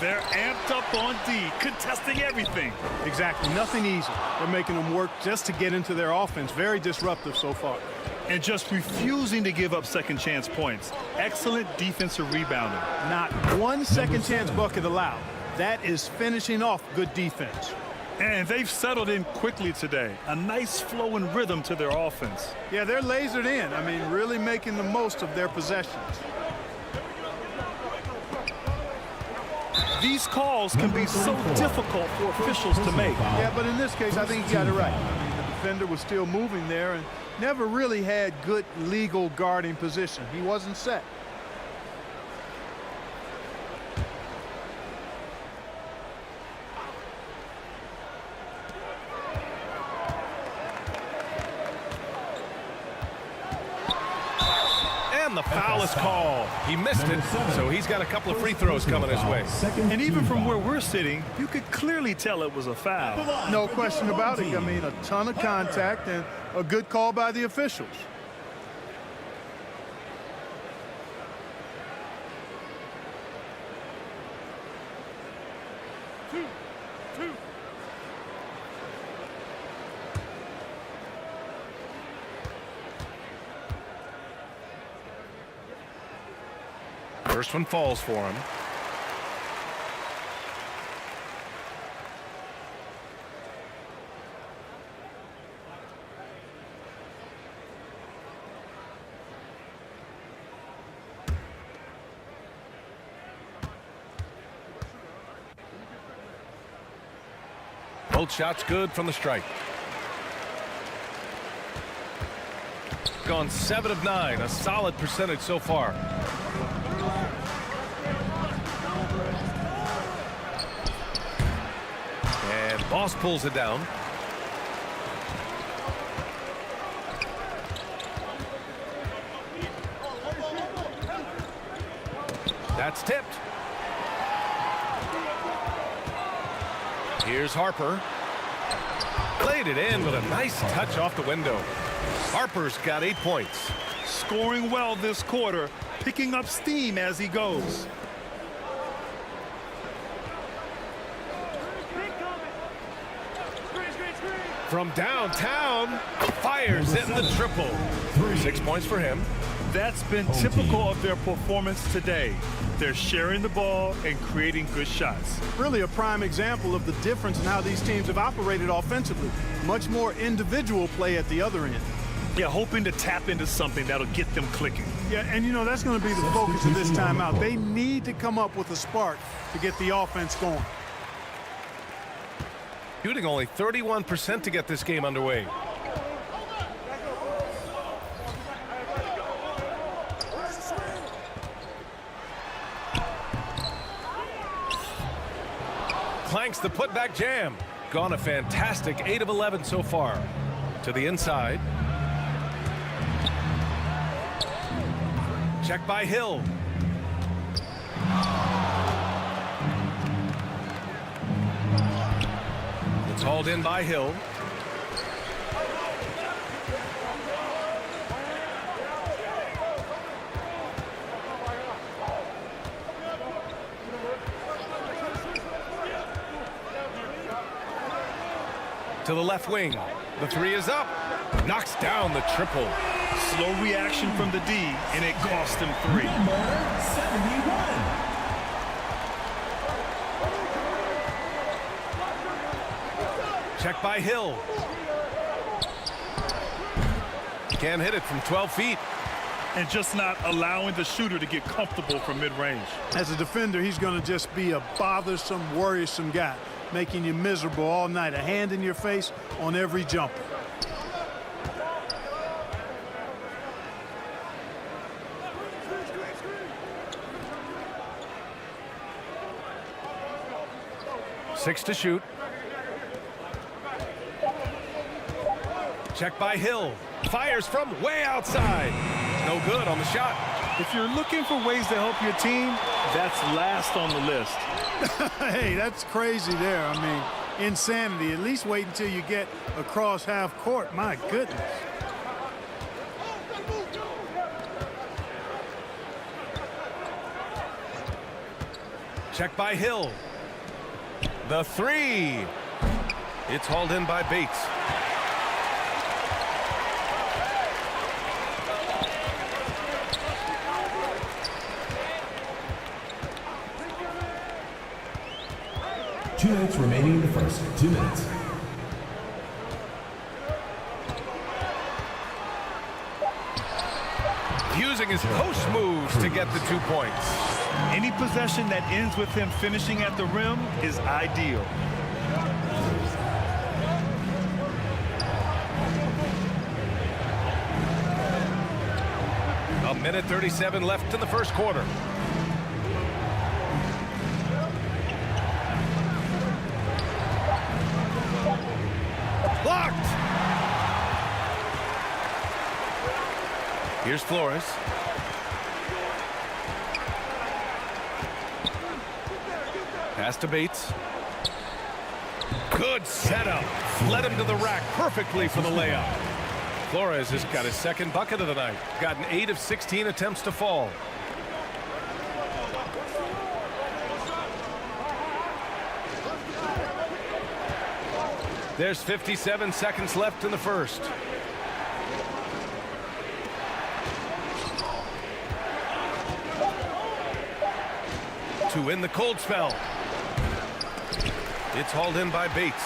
They're amped up on D, contesting everything. Exactly. Nothing easy. They're making them work just to get into their offense. Very disruptive so far. And just refusing to give up second chance points. Excellent defensive rebounding. Not one second chance bucket allowed. That is finishing off good defense. And they've settled in quickly today. A nice flow and rhythm to their offense. Yeah, they're lasered in. I mean, really making the most of their possessions. These calls can be so difficult for officials to make. Yeah, but in this case, I think he got it right. I mean, the defender was still moving there and never really had good legal guarding position. He wasn't set. And the foul is called. He missed it, so he's got a couple of free throws coming his way. And even from where we're sitting, you could clearly tell it was a foul. No question about it. I mean, a ton of contact and a good call by the officials. First one falls for him. Both shots good from the stripe. Gone 7 of 9, a solid percentage so far. And Boss pulls it down. That's tipped. Here's Harper. Played it in with a nice touch off the window. Harper's got 8 points. Scoring well this quarter, picking up steam as he goes. From downtown, fires in the triple. 6 points for him. That's been typical of their performance today. They're sharing the ball and creating good shots. Really a prime example of the difference in how these teams have operated offensively. Much more individual play at the other end. Yeah, hoping to tap into something that'll get them clicking. Yeah, and you know, that's going to be the focus of this timeout. They need to come up with a spark to get the offense going. Shooting only 31% to get this game underway. Clanks the putback jam. Gone a fantastic 8 of 11 so far. To the inside. Check by Hill. It's hauled in by Hill. To the left wing. The 3 is up. Knocks down the triple. Slow reaction from the D, and it cost him 3. Number 71. Check by Hill. Can't hit it from 12 feet. And just not allowing the shooter to get comfortable from mid-range. As a defender, he's going to just be a bothersome, worrisome guy, making you miserable all night, a hand in your face on every jumper. Six to shoot. Check by Hill. Fires from way outside. No good on the shot. If you're looking for ways to help your team, that's last on the list. Hey, that's crazy there. I mean, insanity. At least wait until you get across half court. My goodness. Check by Hill. The 3. It's hauled in by Bates. Two minutes remaining in the first. 2 minutes. Using his post moves to get the 2 points. Any possession that ends with him finishing at the rim is ideal. A minute 37 left in the first quarter. Blocked. Here's Flores. Pass to Bates. Good setup. Led him to the rack perfectly for the layup. Flores has got his second bucket of the night. Gotten 8 of 16 attempts to fall. There's 57 seconds left in the first. To win the cold spell. It's hauled in by Bates.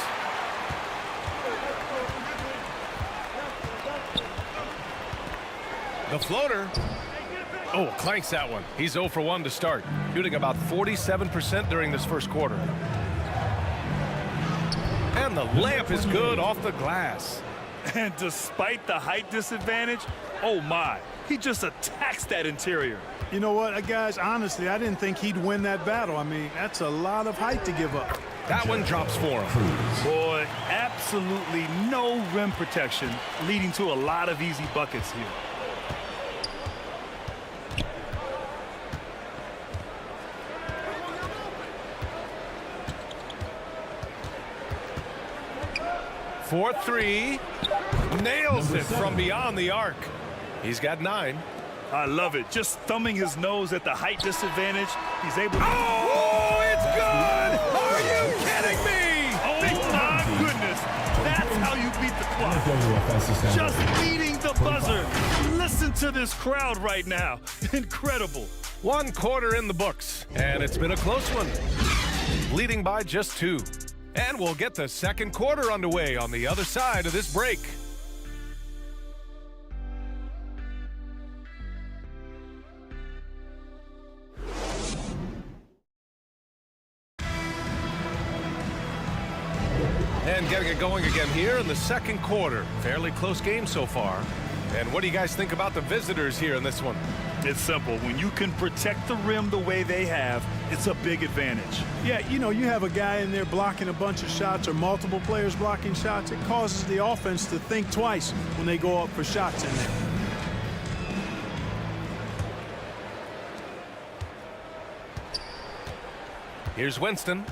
The floater. Oh, clanks that one. He's 0 for 1 to start. Shooting about 47% during this first quarter. And the layup is good off the glass. And despite the height disadvantage, oh my, He just attacks that interior. You know what, guys, honestly, I didn't think he'd win that battle. I mean, that's a lot of height to give up. That one drops for him. Boy, absolutely no rim protection, leading to a lot of easy buckets here. For three, nails it from beyond the arc. He's got 9. I love it. Just thumbing his nose at the height disadvantage. He's able to... Oh, it's good! Are you kidding me? Oh, my goodness. That's how you beat the clock. Just beating the buzzer. Listen to this crowd right now. Incredible. 1 quarter in the books, and it's been a close one. Leading by just 2. And we'll get the second quarter underway on the other side of this break. And getting it going again here in the second quarter. Fairly close game so far. And what do you guys think about the visitors here in this one? It's simple. When you can protect the rim the way they have, it's a big advantage. Yeah, you know, you have a guy in there blocking a bunch of shots or multiple players blocking shots. It causes the offense to think twice when they go up for shots in there. Here's Winston.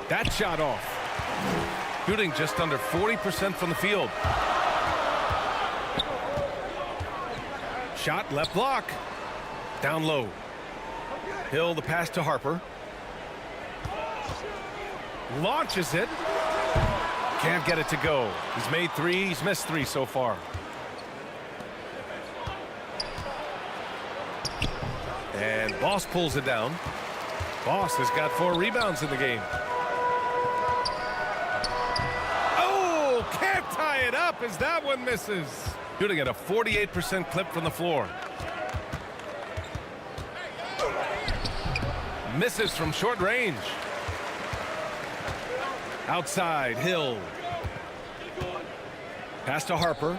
That shot off. Shooting just under 40% from the field. Shot left block. Down low. Hill the pass to Harper. Launches it. Can't get it to go. He's made 3. He's missed 3 so far. And Boss pulls it down. Boss has got 4 rebounds in the game. Oh, can't tie it up as that one misses. Shooting at a 48% clip from the floor. Misses from short range. Outside, Hill. Pass to Harper.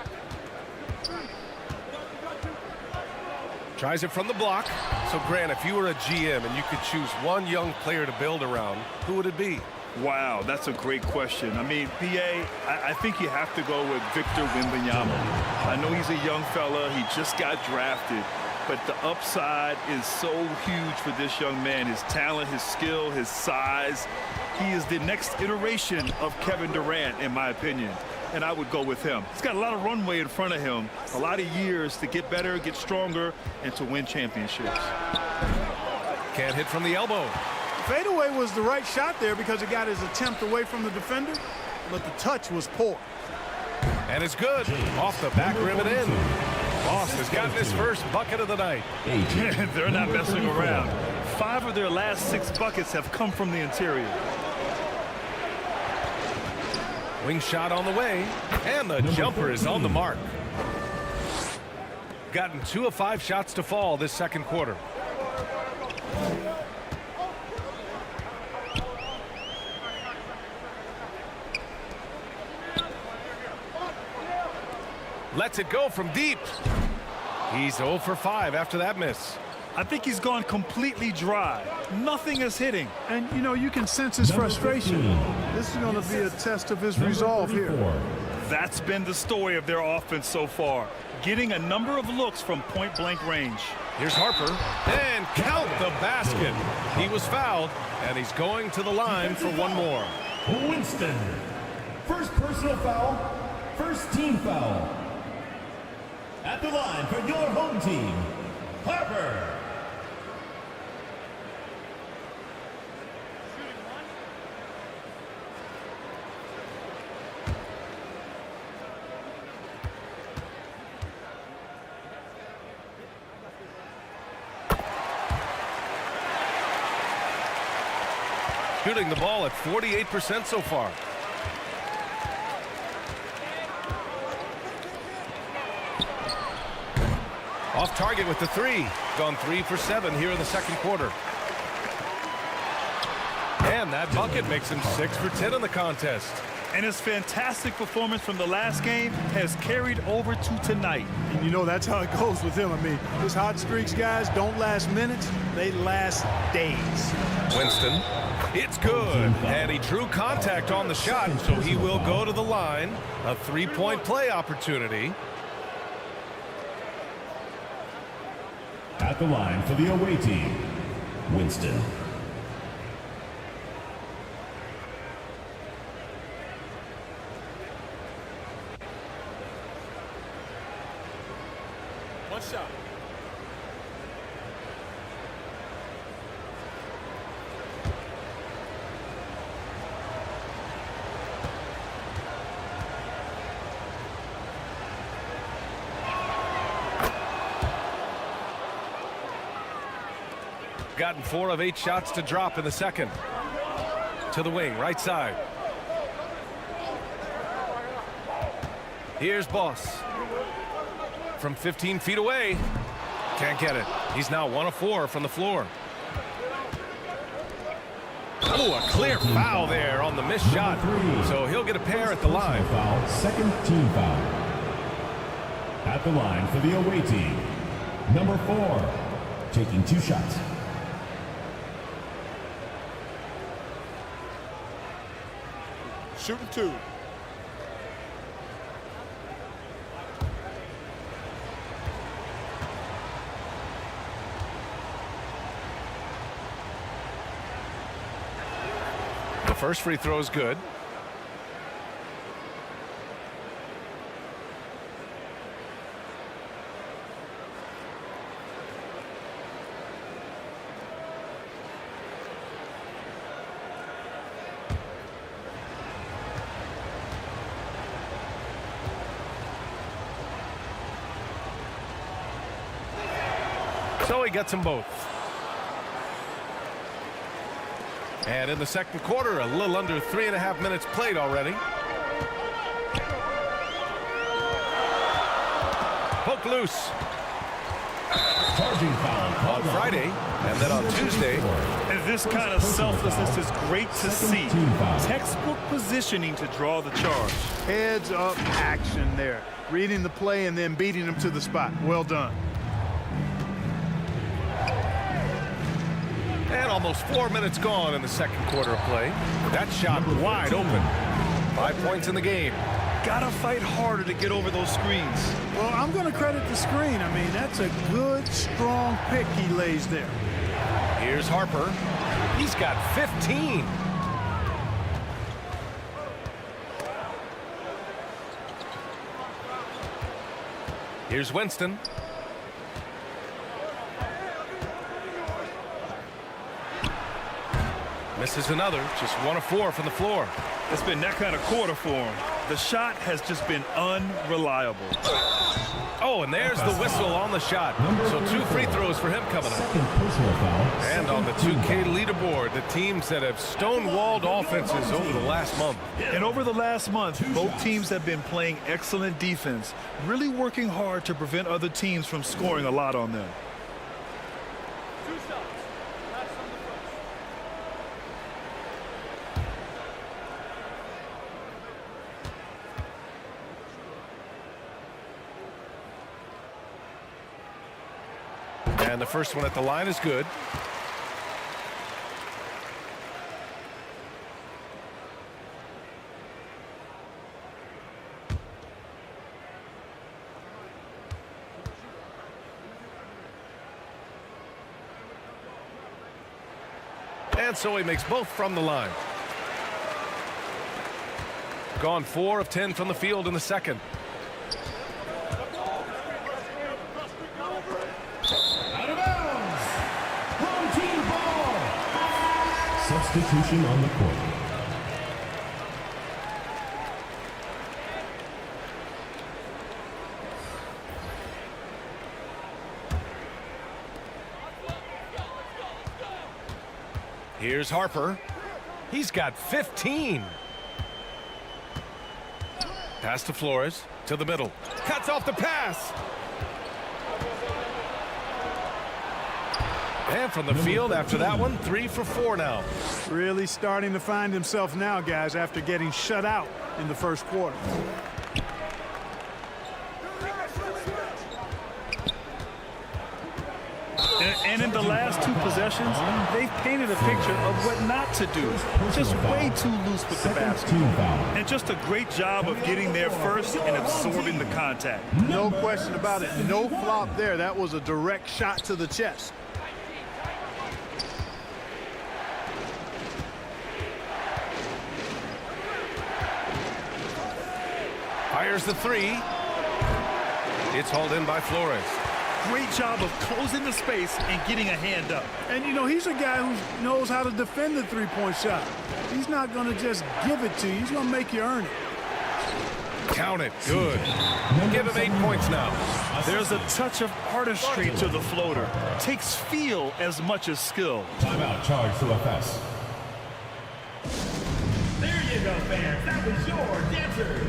Tries it from the block. So, Grant, if you were a GM and you could choose one young player to build around, who would it be? Wow, that's a great question. I mean, BA, I think you have to go with Victor Wembanyama. I know he's a young fella. He just got drafted. But the upside is so huge for this young man. His talent, his skill, his size. He is the next iteration of Kevin Durant, in my opinion. And I would go with him. He's got a lot of runway in front of him, a lot of years to get better, get stronger, and to win championships. Can't hit from the elbow. Fadeaway was the right shot there because it got his attempt away from the defender, but the touch was poor. And it's good. Off the back rim and in. Boss has gotten his first bucket of the night. They're not messing around. 5 of their last 6 buckets have come from the interior. Wing shot on the way, and the jumper is on the mark. Gotten 2 of 5 shots to fall this second quarter. Lets it go from deep. He's 0 for 5 after that miss. I think he's gone completely dry. Nothing is hitting. And, you know, you can sense his frustration. This is going to be a test of his resolve here. That's been the story of their offense so far. Getting a number of looks from point-blank range. Here's Harper. And count the basket. He was fouled, and he's going to the line for one more. Winston. First personal foul. First team foul. At the line for your home team, Harper. Shooting the ball at 48% so far. Off target with the 3. Gone 3 for 7 here in the second quarter. And that bucket makes him 6 for 10 in the contest. And his fantastic performance from the last game has carried over to tonight. And you know that's how it goes with him. I mean, his hot streaks, guys, don't last minutes. They last days. Winston. It's good. And he drew contact on the shot, so he will go to the line. A three-point play opportunity. At the line for the away team, Winston. One shot. Gotten 4 of 8 shots to drop in the second. To the wing, right side. Here's Boss. From 15 feet away. Can't get it. He's now 1 of 4 from the floor. Oh, a clear foul there on the missed shot. So he'll get a pair at the line. Foul, second team foul. At the line for the away team, number 4, taking 2 shots. Shooting 2. The first free throw is good. So he gets them both. And in the second quarter, a little under 3.5 minutes played already. Poke loose. Charging foul On Friday, and then on Tuesday. And this kind of selflessness is great to see. Textbook positioning to draw the charge. Heads up action there. Reading the play and then beating him to the spot. Well done. And almost 4 minutes gone in the second quarter of play. That shot wide open. 5 points in the game. Gotta fight harder to get over those screens. Well, I'm going to credit the screen. I mean, that's a good, strong pick he lays there. Here's Harper. He's got 15. Here's Winston. Misses another, just 1 of 4 from the floor. It's been that kind of quarter for him. The shot has just been unreliable. Oh, and there's the whistle on the shot. So 2 free throws for him coming up. And on the 2K leaderboard, the teams that have stonewalled offenses over the last month. And over the last month, both teams have been playing excellent defense, really working hard to prevent other teams from scoring a lot on them. And the first one at the line is good. And so he makes both from the line. Gone 4 of 10 from the field in the second. Substitution on the court. Here's Harper. He's got 15. Pass to Flores, to the middle. Cuts off the pass. And from the field after that one, 3 for 4 now. Really starting to find himself now, guys, after getting shut out in the first quarter. And in the last 2 possessions, they've painted a picture of what not to do. Just way too loose with the basketball. And just a great job of getting there first and absorbing the contact. No question about it. No flop there. That was a direct shot to the chest. Fires the 3. It's hauled in by Flores. Great job of closing the space and getting a hand up. And, you know, he's a guy who knows how to defend the three-point shot. He's not going to just give it to you. He's going to make you earn it. Count it. Good. Give him 8 points now. There's a touch of artistry to the floater. Takes feel as much as skill. Timeout charge to FS. There you go, fans. That was your dancers.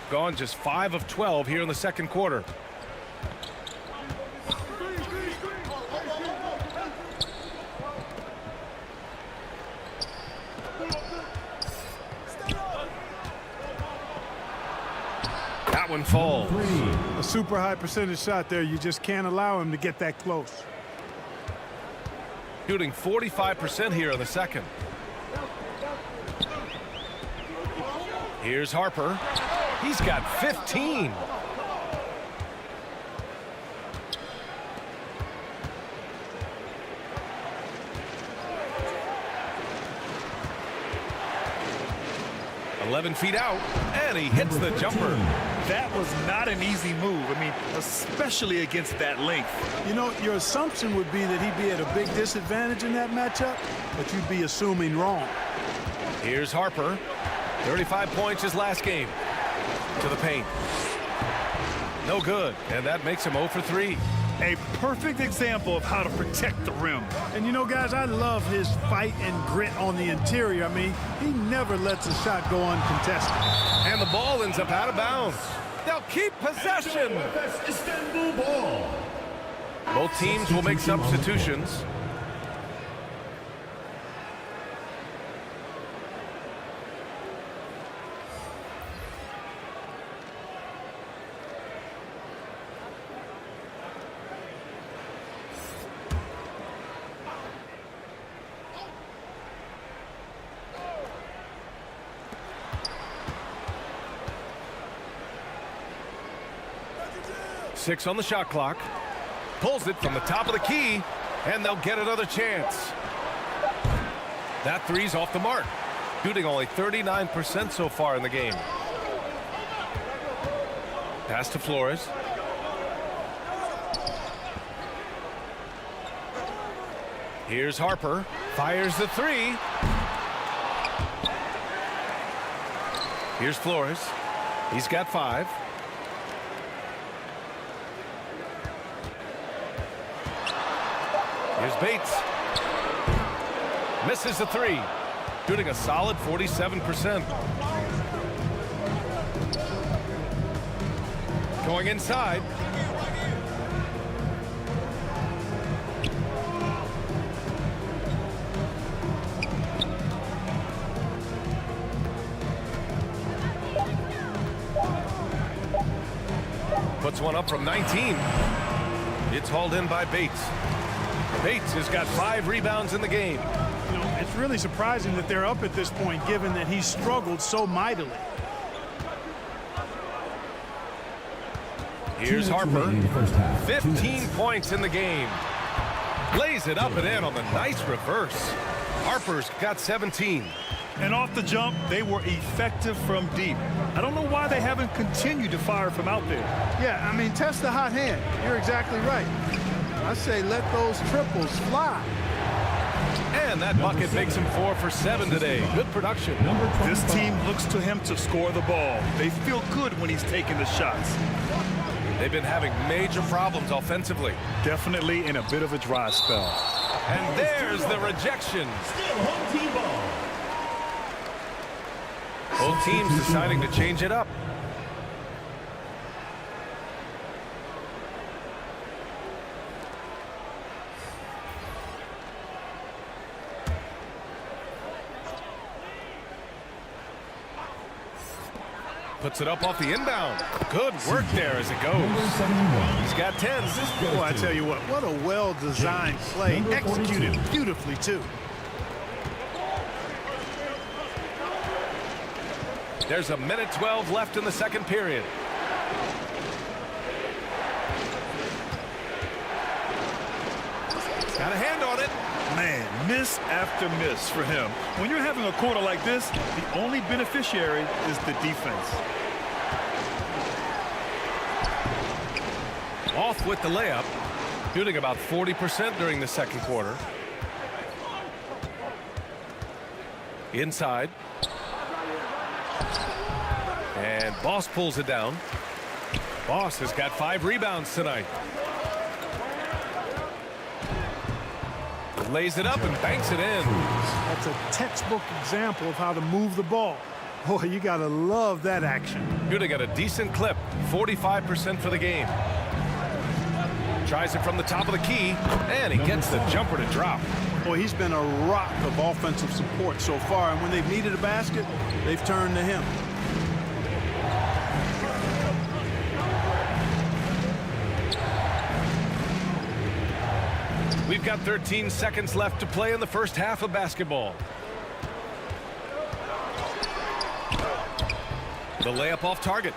Gone just 5 of 12 here in the second quarter. That one falls. A super high percentage shot there. You just can't allow him to get that close. Shooting 45% here in the second. Here's Harper. He's got 15. "11 feet out, and he hits the jumper." That was not an easy move. I mean, especially against that length. You know, your assumption would be that he'd be at a big disadvantage in that matchup, but you'd be assuming wrong. Here's Harper. 35 points his last game. To the paint. No good, and that makes him 0 for 3. A perfect example of how to protect the rim. And you know, guys, I love his fight and grit on the interior. I mean, he never lets a shot go uncontested. And the ball ends up out of bounds. They'll keep possession. Istanbul ball. Both teams will make substitutions. Six on the shot clock. Pulls it from the top of the key, and they'll get another chance. That three's off the mark. Shooting only 39% so far in the game. Pass to Flores. Here's Harper. Fires the 3. Here's Flores. He's got 5. Here's Bates. Misses the 3. Shooting a solid 47%. Going inside. Puts one up from 19. It's hauled in by Bates. Bates has got 5 rebounds in the game. You know, it's really surprising that they're up at this point, given that he struggled so mightily. Here's Harper. 15 points in the game. Lays it up and in on the nice reverse. Harper's got 17. And off the jump, they were effective from deep. I don't know why they haven't continued to fire from out there. Yeah, I mean, test the hot hand. You're exactly right. I say let those triples fly. And that bucket makes him 4 for 7 today. Good production. This team looks to him to score the ball. They feel good when he's taking the shots. They've been having major problems offensively. Definitely in a bit of a dry spell. And there's the rejection. Still home team ball. Both teams deciding to change it up. Puts it up off the inbound. Good work there as it goes. He's got 10. Boy, I tell you what a well-designed play. Executed beautifully, too. There's a minute 12 left in the second period. Got a hand on it. Man, miss after miss for him. When you're having a quarter like this, the only beneficiary is the defense. Off with the layup. Shooting about 40% during the second quarter. Inside. And Boss pulls it down. Boss has got 5 rebounds tonight. Lays it up and banks it in. That's a textbook example of how to move the ball. Boy, you got to love that action. Shooting at a decent clip, 45% for the game. Tries it from the top of the key, and he gets the jumper to drop. Boy, he's been a rock of offensive support so far, and when they've needed a basket, they've turned to him. We've got 13 seconds left to play in the first half of basketball. The layup off target.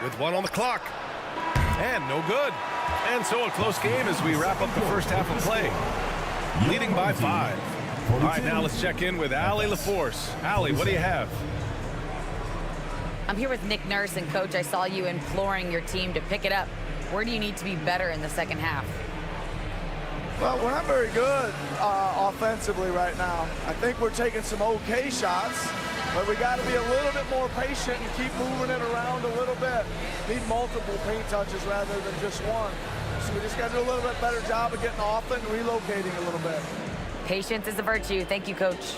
With 1 on the clock. And no good. And so a close game as we wrap up the first half of play. Leading by 5. All right, now let's check in with Allie LaForce. Allie, what do you have? I'm here with Nick Nurse, and Coach, I saw you imploring your team to pick it up. Where do you need to be better in the second half? Well, we're not very good offensively right now. I think we're taking some okay shots, but we got to be a little bit more patient and keep moving it around a little bit. Need multiple paint touches rather than just one. So we just got to do a little bit better job of getting off it and relocating a little bit. Patience is a virtue. Thank you, Coach.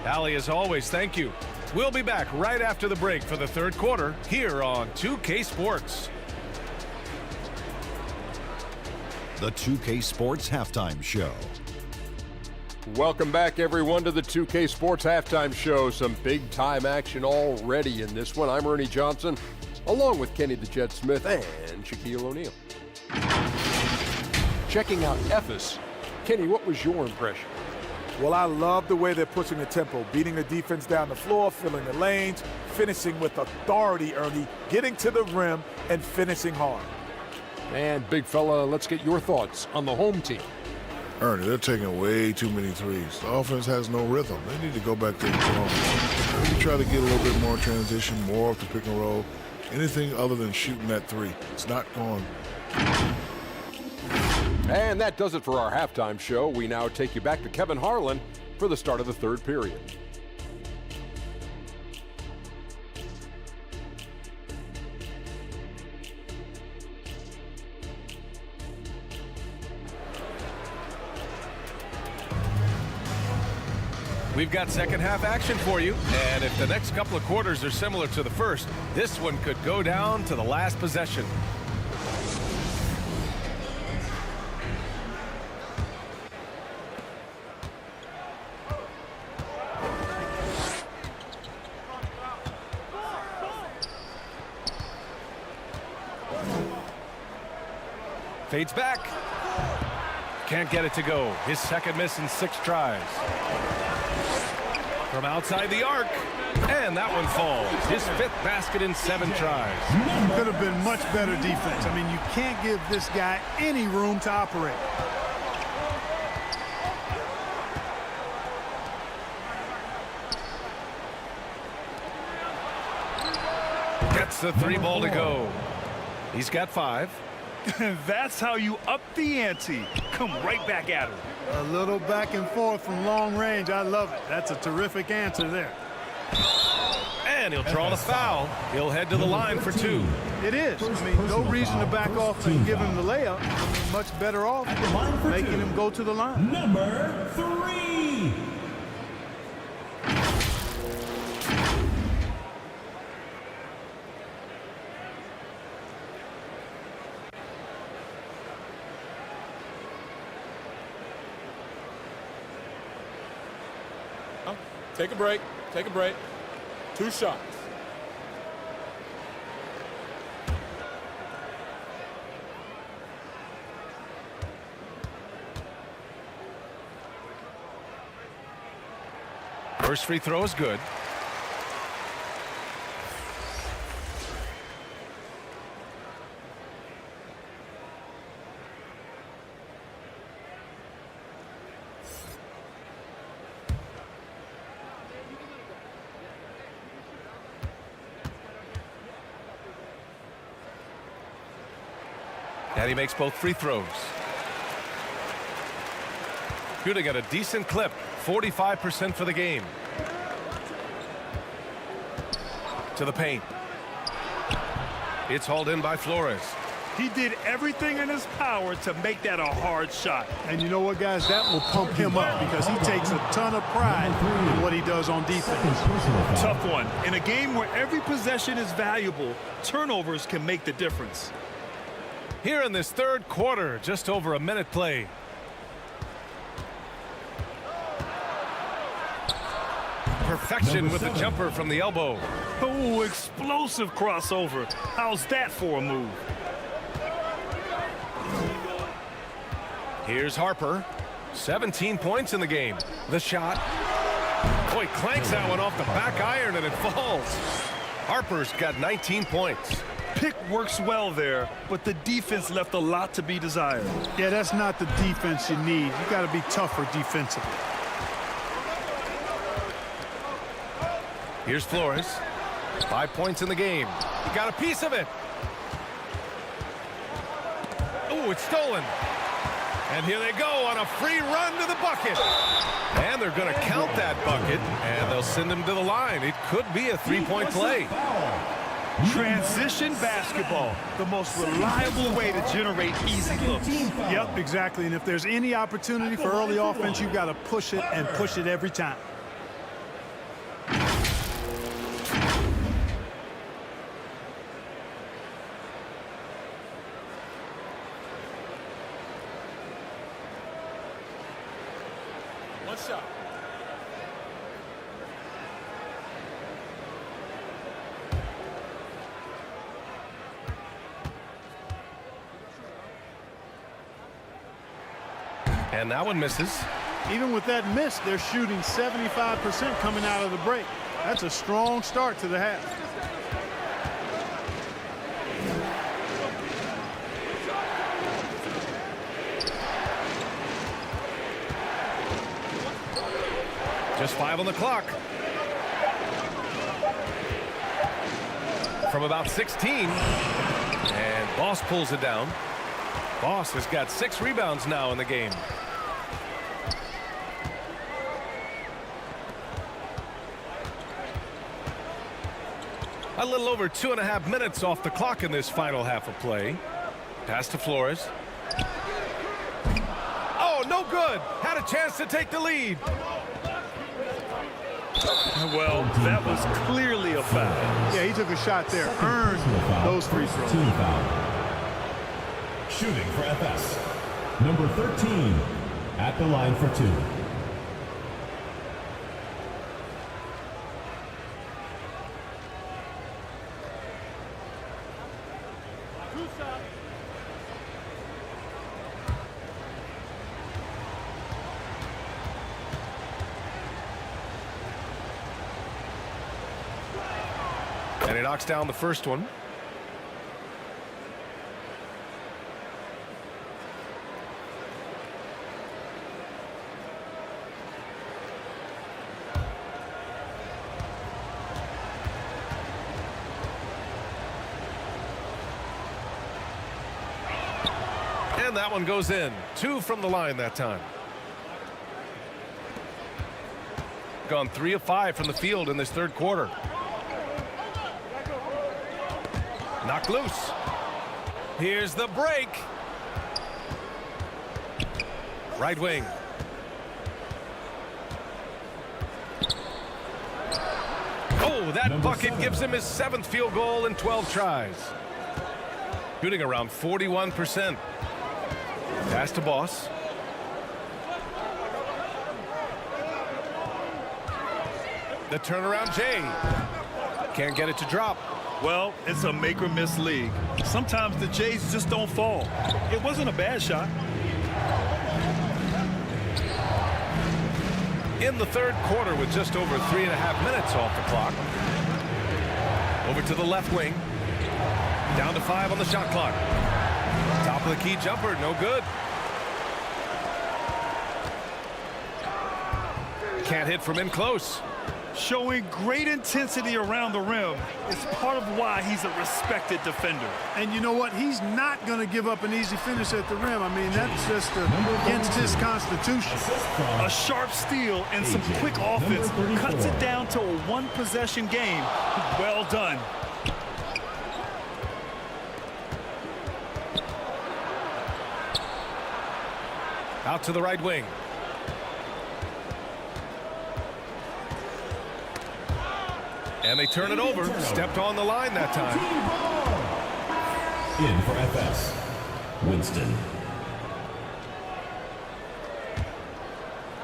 Allie, as always, thank you. We'll be back right after the break for the third quarter here on 2K Sports. The 2K Sports Halftime Show. Welcome back, everyone, to the 2K Sports Halftime Show. Some big-time action already in this one. I'm Ernie Johnson, along with Kenny the Jet Smith and Shaquille O'Neal. Checking out Ephes. Kenny, what was your impression? Well, I love the way they're pushing the tempo, beating the defense down the floor, filling the lanes, finishing with authority, Ernie, getting to the rim and finishing hard. And big fella, let's get your thoughts on the home team. Ernie, they're taking way too many threes. The offense has no rhythm. They need to go back to the drawing. Maybe try to get a little bit more transition, more of the pick and roll. Anything other than shooting that three. It's not going. And that does it for our halftime show. We now take you back to Kevin Harlan for the start of the third period. We've got second half action for you, and if the next couple of quarters are similar to the first, this one could go down to the last possession. Fades back. Can't get it to go. His second miss in 6 tries. From outside the arc, and that one falls. His 5th basket in 7 tries. Could have been much better defense. I mean, you can't give this guy any room to operate. Gets the 3 ball to go. He's got 5. That's how you up the ante. Come right back at her. A little back and forth from long range. I love it. That's a terrific answer there. And he'll draw the foul. He'll head to the line for 2. It is. I mean, no reason to back off and give him the layup. I mean, much better off making him go to the line. Number 3. Take a break. Take a break. 2 shots. First free throw is good. And he makes both free throws. Shooting at a decent clip, 45% for the game. To the paint. It's hauled in by Flores. He did everything in his power to make that a hard shot. And you know what, guys? That will pump him up because he takes a ton of pride in what he does on defense. Tough one. In a game where every possession is valuable, turnovers can make the difference. Here in this third quarter, just over a minute played. Perfection with the jumper from the elbow. Oh, explosive crossover. How's that for a move? Here's Harper. 17 points in the game. The shot. Boy, clanks that one off the back iron and it falls. Harper's got 19 points. Pick works well there, but the defense left a lot to be desired. Yeah, that's not the defense you need. You got to be tougher defensively. Here's Flores. 5 points in the game. He got a piece of it. Oh, it's stolen. And here they go on a free run to the bucket. And they're going to count that bucket, and they'll send him to the line. It could be a three-point play. Transition basketball, the most reliable way to generate easy looks. Yep, exactly. And if there's any opportunity for early offense, you've got to push it and push it every time. One shot. And that one misses. Even with that miss, they're shooting 75% coming out of the break. That's a strong start to the half. Just 5 on the clock. From about 16. And Boss pulls it down. Boss has got 6 rebounds now in the game. A little over 2.5 minutes off the clock in this final half of play. Pass to Flores. Oh, no good. Had a chance to take the lead. Well, that was clearly a foul. Yeah, he took a shot there. Earned those free throws. Shooting for FS. Number 13 at the line for 2. And he knocks down the first one. And that one goes in. 2 from the line that time. Gone 3 of 5 from the field in this third quarter. Knocked loose. Here's the break. Right wing. Oh, that bucket gives him his 7th field goal in 12 tries. Shooting around 41%. Pass to Boss. The turnaround Jay. Can't get it to drop. Well, it's a make or miss league. Sometimes the Jays just don't fall. It wasn't a bad shot. In the third quarter with just over 3.5 minutes off the clock. Over to the left wing. Down to 5 on the shot clock. Top of the key jumper, no good. Can't hit from in close. Showing great intensity around the rim is part of why he's a respected defender. And you know what? He's not going to give up an easy finish at the rim. I mean, that's just against his constitution. A sharp steal and some quick offense cuts it down to a one-possession game. Well done. Out to the right wing. And they turn it over. Stepped on the line that time. In for FS, Winston.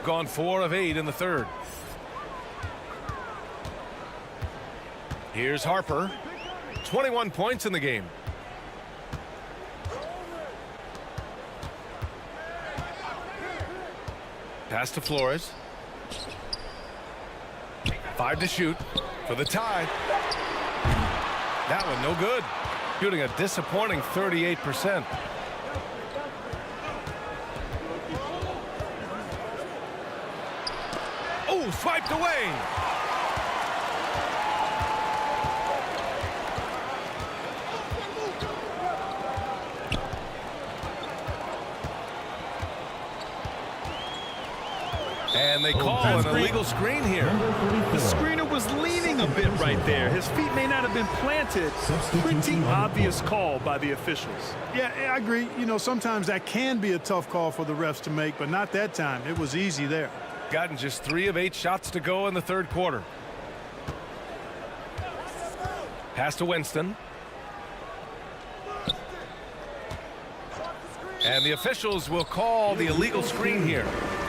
Gone 4 of 8 in the third. Here's Harper. 21 points in the game. Pass to Flores. 5 to shoot for the tie. That one no good. Shooting a disappointing 38%. Oh, swiped away. And they call an illegal screen here. The screener was leaning a bit right there. His feet may not have been planted. Pretty obvious call by the officials. Yeah, I agree. You know, sometimes that can be a tough call for the refs to make, but not that time. It was easy there. Gotten just 3 of 8 shots to go in the third quarter. Pass to Winston. And the officials will call the illegal screen here.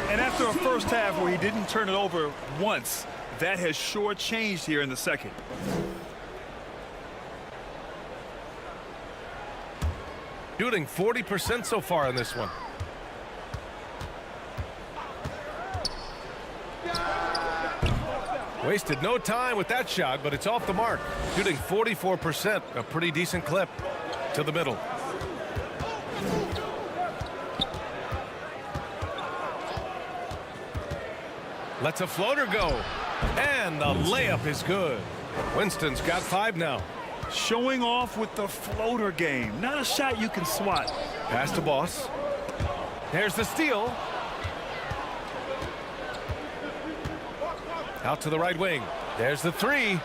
And after a first half where he didn't turn it over once, that has sure changed here in the second. Shooting 40% so far in this one. Wasted no time with that shot, but it's off the mark. Shooting 44%, a pretty decent clip. To the middle. Lets a floater go. And the layup is good. Winston's got 5 now. Showing off with the floater game. Not a shot you can swat. Pass to Boss. There's the steal. Out to the right wing. There's the 3. And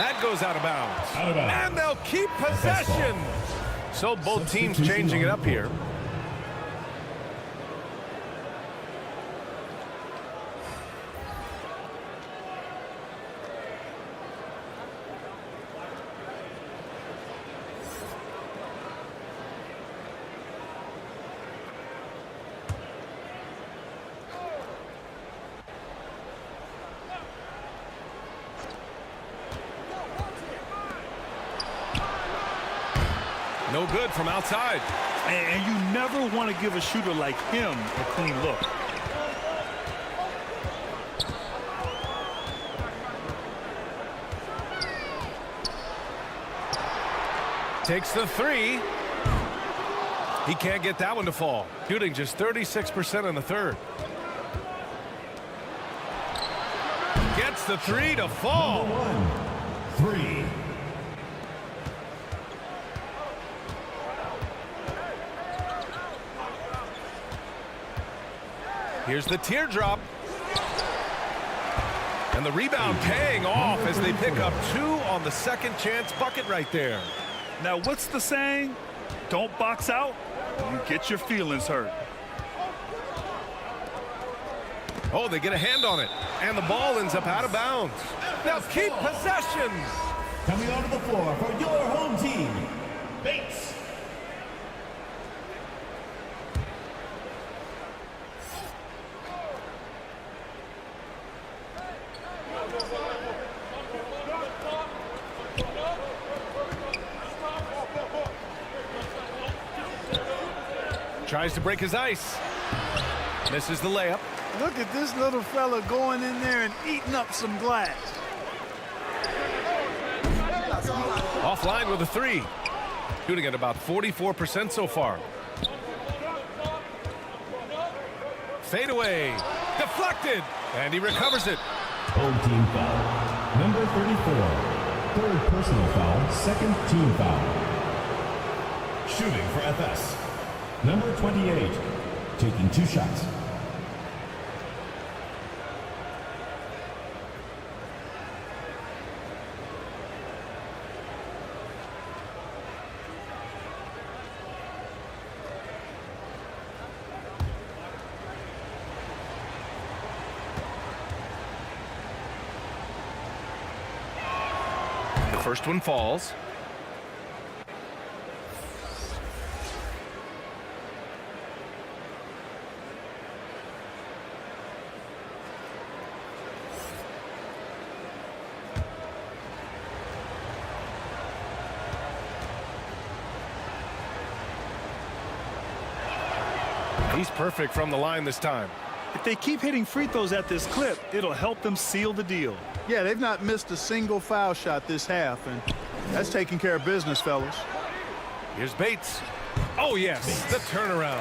that goes out of bounds. And they'll keep possession. So both teams changing it up here. No good from outside. And you never want to give a shooter like him a clean look. Takes the 3. He can't get that one to fall. Shooting just 36% in the third. Gets the 3 to fall. 3. Here's the teardrop. And the rebound paying off as they pick up 2 on the second chance bucket right there. Now, what's the saying? Don't box out, you get your feelings hurt. Oh, they get a hand on it. And the ball ends up out of bounds. Now keep possession. Coming onto the floor for your home team, Bates. Tries to break his ice. Misses the layup. Look at this little fella going in there and eating up some glass. Offline with a 3. Shooting at about 44% so far. Fade away. Deflected. And he recovers it. Home team foul. Number 34. Third personal foul. Second team foul. Shooting for FS. Number 28. Taking 2 shots. The first one falls. He's perfect from the line this time. If they keep hitting free throws at this clip, it'll help them seal the deal. Yeah, they've not missed a single foul shot this half, and that's taking care of business, fellas. Here's Bates. Oh, yes, the turnaround.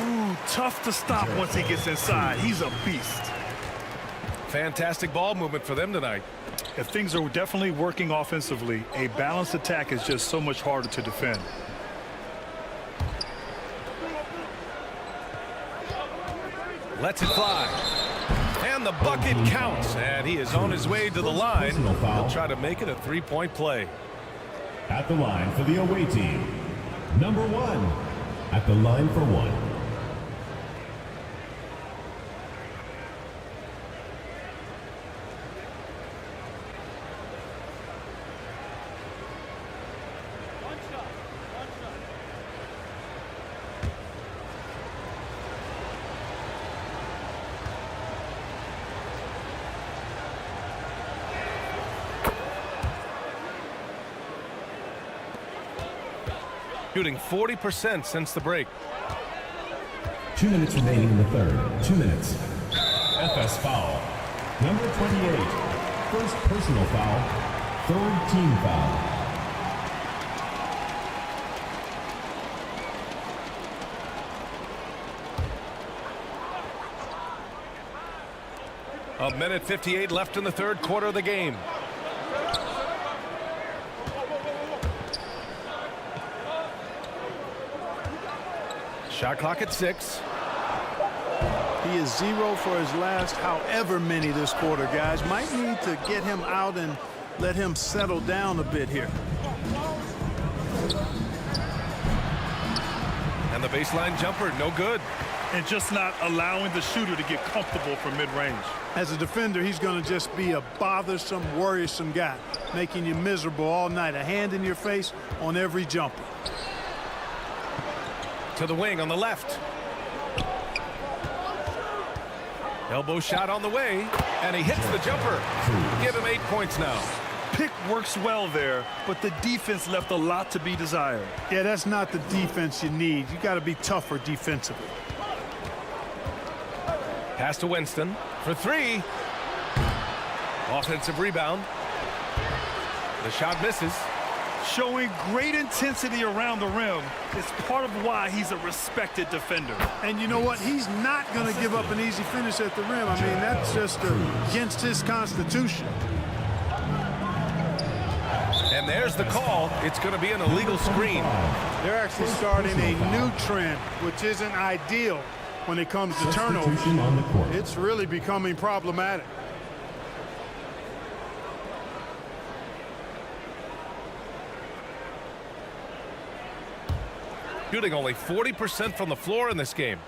Ooh, tough to stop once he gets inside. He's a beast. Fantastic ball movement for them tonight. If things are definitely working offensively, a balanced attack is just so much harder to defend. Lets it fly. And the bucket counts. And he is on his way to the line. He'll try to make it a 3-point play. At the line for the away team, number 1. At the line for 1. Shooting 40% since the break. 2 minutes remaining in the third. 2 minutes. FS foul. Number 28. First personal foul. Third team foul. A minute 58 left in the third quarter of the game. Shot clock at 6. He is 0 for his last however many this quarter, guys. Might need to get him out and let him settle down a bit here. And the baseline jumper, no good. And just not allowing the shooter to get comfortable from mid-range. As a defender, he's going to just be a bothersome, worrisome guy, making you miserable all night. A hand in your face on every jumper. To the wing on the left. Elbow shot on the way, and he hits the jumper. Give him 8 points now. Pick works well there, but the defense left a lot to be desired. Yeah, that's not the defense you need. You got to be tougher defensively. Pass to Winston for 3. Offensive rebound. The shot misses. Showing great intensity around the rim is part of why he's a respected defender. And you know what? He's not going to give up an easy finish at the rim. I mean, that's just against his constitution. And there's the call. It's going to be an illegal screen. They're actually starting a new trend, which isn't ideal when it comes to turnovers. It's really becoming problematic. Shooting only 40% from the floor in this game.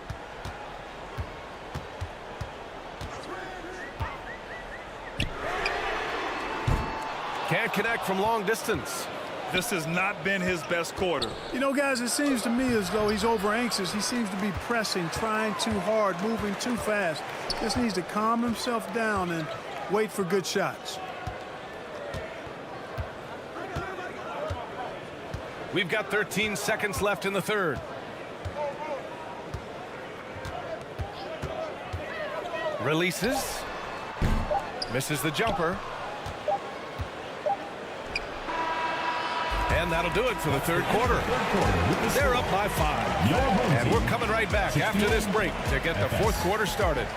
Can't connect from long distance. This has not been his best quarter. You know, guys, it seems to me as though he's over anxious. He seems to be pressing, trying too hard, moving too fast. Just needs to calm himself down and wait for good shots. We've got 13 seconds left in the third. Releases. Misses the jumper. And that'll do it for the third quarter. They're up by 5. And we're coming right back after this break to get the fourth quarter started.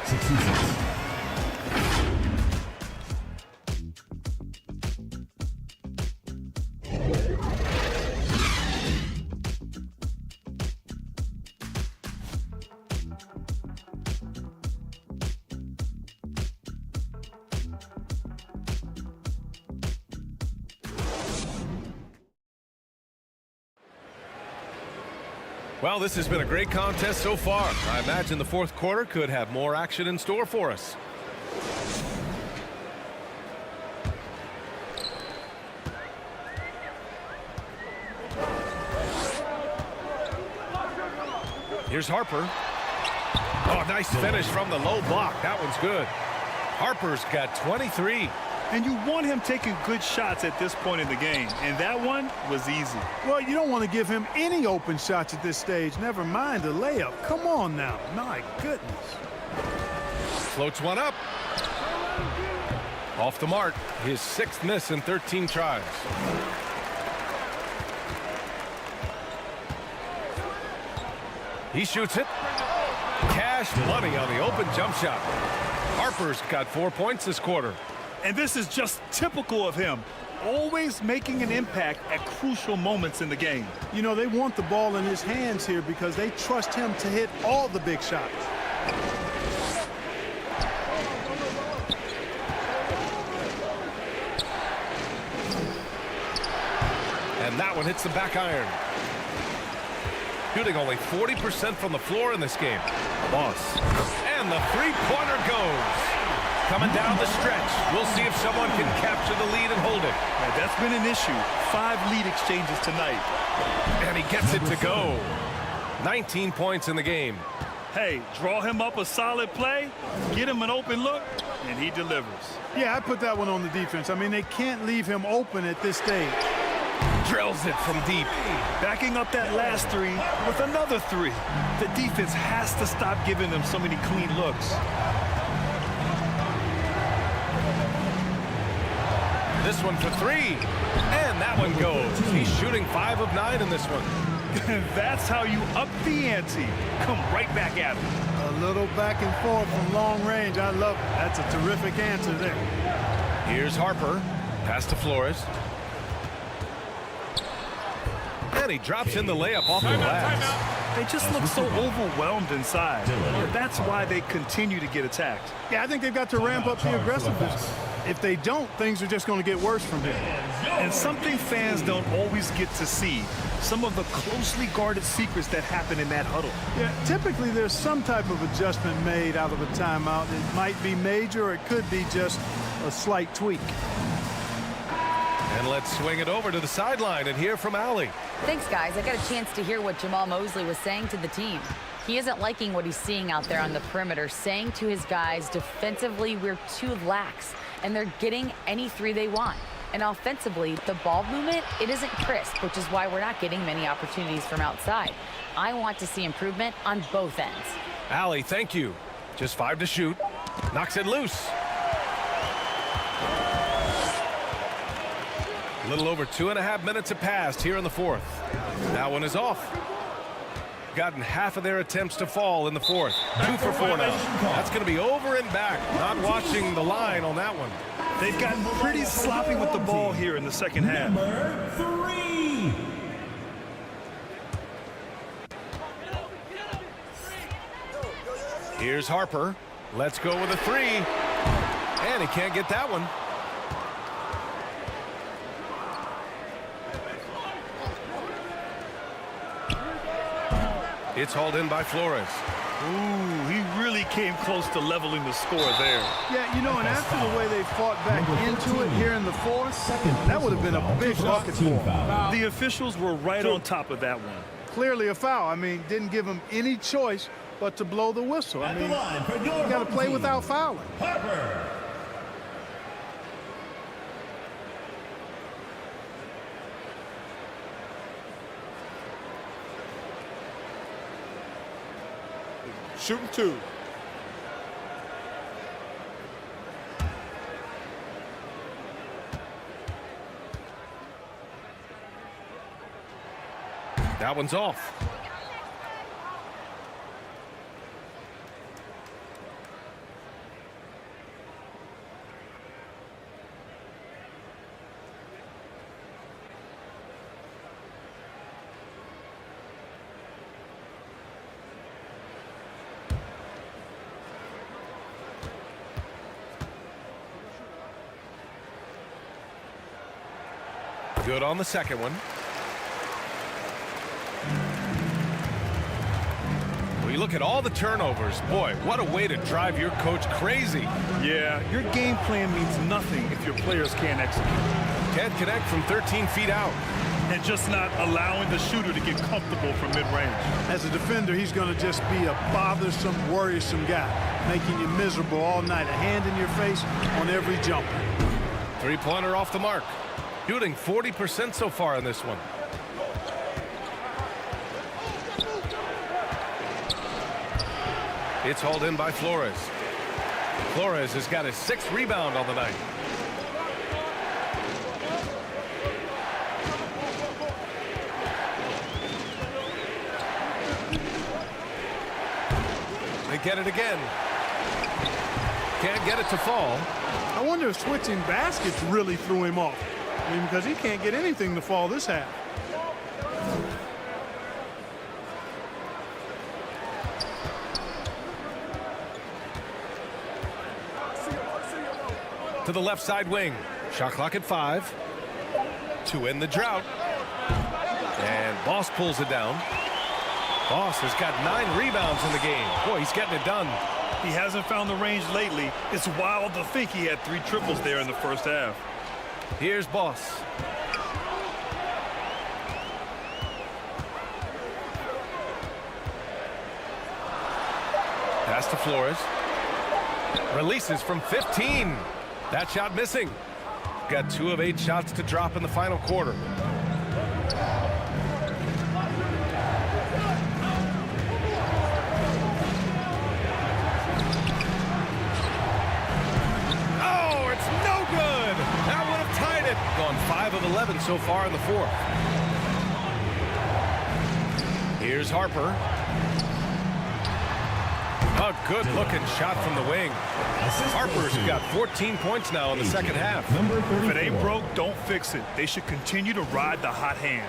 Well, this has been a great contest so far. I imagine the fourth quarter could have more action in store for us. Here's Harper. Oh, nice finish from the low block. That one's good. Harper's got 23. And you want him taking good shots at this point in the game. And that one was easy. Well, you don't want to give him any open shots at this stage. Never mind a layup. Come on now. My goodness. Floats one up. Off the mark. His 6th miss in 13 tries. He shoots it. Cash money on the open jump shot. Harper's got 4 points this quarter. And this is just typical of him. Always making an impact at crucial moments in the game. You know, they want the ball in his hands here because they trust him to hit all the big shots. And that one hits the back iron. Shooting only 40% from the floor in this game. Boss. And the three-pointer goes. Coming down the stretch. We'll see if someone can capture the lead and hold it. Right, that's been an issue. 5 lead exchanges tonight. And he gets it to go. 19 points in the game. Hey, draw him up a solid play, get him an open look, and he delivers. Yeah, I put that one on the defense. I mean, they can't leave him open at this stage. Drills it from deep. Backing up that last 3 with another 3. The defense has to stop giving them so many clean looks. This one for 3. And that one goes. He's shooting 5 of 9 in this one. That's how you up the ante. Come right back at him. A little back and forth from long range. I love it. That's a terrific answer there. Here's Harper. Pass to Flores. And he drops in the layup off the glass. They just look so overwhelmed inside. That's why they continue to get attacked. Yeah, I think they've got to ramp up the aggressiveness. If they don't, things are just going to get worse from here. And something fans don't always get to see, some of the closely guarded secrets that happen in that huddle. Yeah, typically there's some type of adjustment made out of a timeout. It might be major or it could be just a slight tweak. And let's swing it over to the sideline and hear from Allie. Thanks, guys. I got a chance to hear what Jamal Mosley was saying to the team. He isn't liking what he's seeing out there on the perimeter, saying to his guys, defensively, we're too lax, and they're getting any 3 they want. And offensively, the ball movement, it isn't crisp, which is why we're not getting many opportunities from outside. I want to see improvement on both ends. Allie, thank you. Just 5 to shoot. Knocks it loose. A little over 2.5 minutes have passed here in the fourth. That one is off. Gotten half of their attempts to fall in the fourth. 2 for 4 now. That's going to be over and back. Not watching the line on that one. They've gotten pretty sloppy with the ball here in the second half. Number 3. Here's Harper. Let's go with a three. And he can't get that one. It's hauled in by Flores. Ooh, he really came close to leveling the score there. Yeah, you know, and after the way they fought back into it here in the fourth, that would have been a big bucket for them. The officials were right on top of that one. Clearly a foul. I mean, didn't give him any choice but to blow the whistle. I mean, you got to play without fouling. Harper. Shooting two. That one's off. Good on the second one. We look at all the turnovers. Boy, what a way to drive your coach crazy. Yeah, your game plan means nothing if your players can't execute. Can't connect from 13 feet out. And just not allowing the shooter to get comfortable from mid-range. As a defender, he's going to just be a bothersome, worrisome guy, making you miserable all night, a hand in your face on every jumper. Three-pointer off the mark. Shooting 40% so far in this one. It's hauled in by Flores. Flores has got his 6th rebound on the night. They get it again. Can't get it to fall. I wonder if switching baskets really threw him off. I mean, because he can't get anything to fall this half. To the left side wing. Shot clock at 5. To end the drought. And Boss pulls it down. Boss has got 9 rebounds in the game. Boy, he's getting it done. He hasn't found the range lately. It's wild to think he had 3 triples there in the first half. Here's Boss. Pass to Flores. Releases from 15. That shot missing. Got 2 of 8 shots to drop in the final quarter. Gone 5 of 11 so far in the fourth. Here's Harper. A good-looking shot from the wing. Harper's got 14 points now in the second half. If it ain't broke, don't fix it. They should continue to ride the hot hand.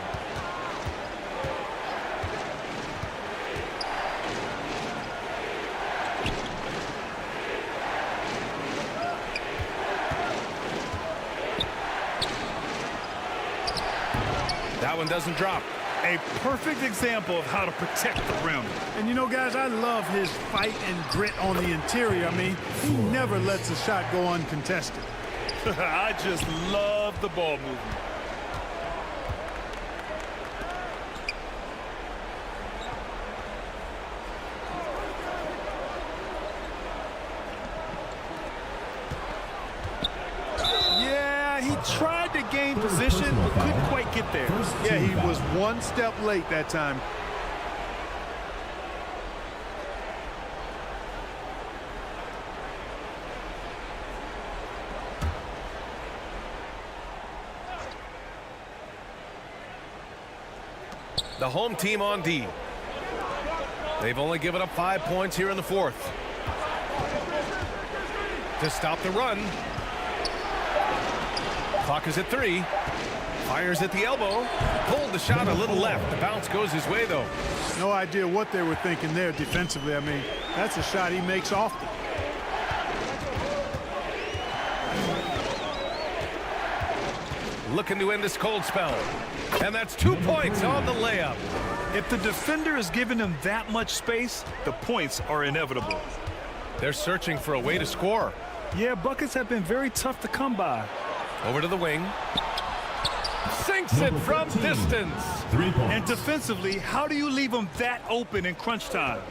That one doesn't drop. A perfect example of how to protect the rim. And you know, guys, I love his fight and grit on the interior. I mean, he never lets a shot go uncontested. I just love the ball movement. Tried to gain position, but couldn't quite get there. Yeah, he was one step late that time. The home team on D. They've only given up 5 points here in the fourth. To stop the run. Clock is at 3. Fires at the elbow. Pulled the shot a little left. The bounce goes his way, though. No idea what they were thinking there defensively. I mean, That's a shot he makes often. Looking to end this cold spell. And that's 2 points on the layup. If the defender is giving him that much space, the points are inevitable. They're searching for a way to score. Yeah, buckets have been very tough to come by. Over to the wing. Sinks it from distance. 3 points. And defensively, how do you leave them that open in crunch time?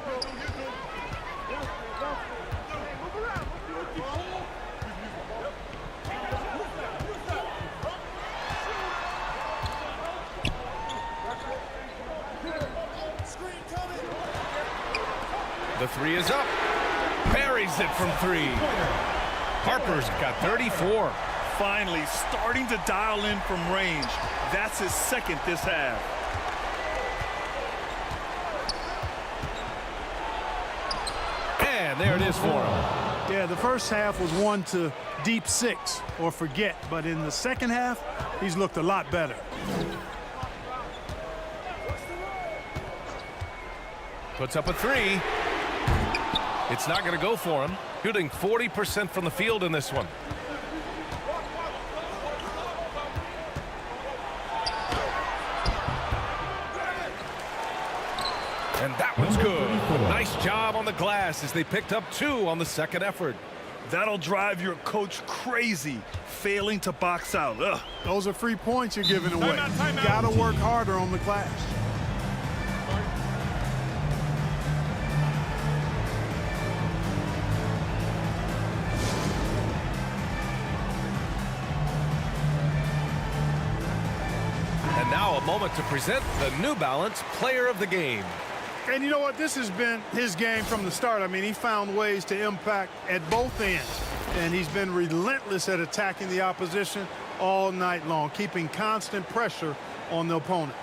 The three is up. Buries it from 3. Harper's got 34. Finally starting to dial in from range. That's his second this half. And there it is for him. Yeah, the first half was 1 to deep 6 or forget, but in the second half, he's looked a lot better. Puts up a 3. It's not going to go for him. Shooting 40% from the field in this one. And that one's good. Nice job on the glass as they picked up 2 on the second effort. That'll drive your coach crazy, failing to box out. Ugh. Those are free points you're giving away. Timeout. Got to work harder on the glass. And now a moment to present the New Balance Player of the Game. And you know what? This has been his game from the start. I mean, he found ways to impact at both ends. And he's been relentless at attacking the opposition all night long, keeping constant pressure on the opponent.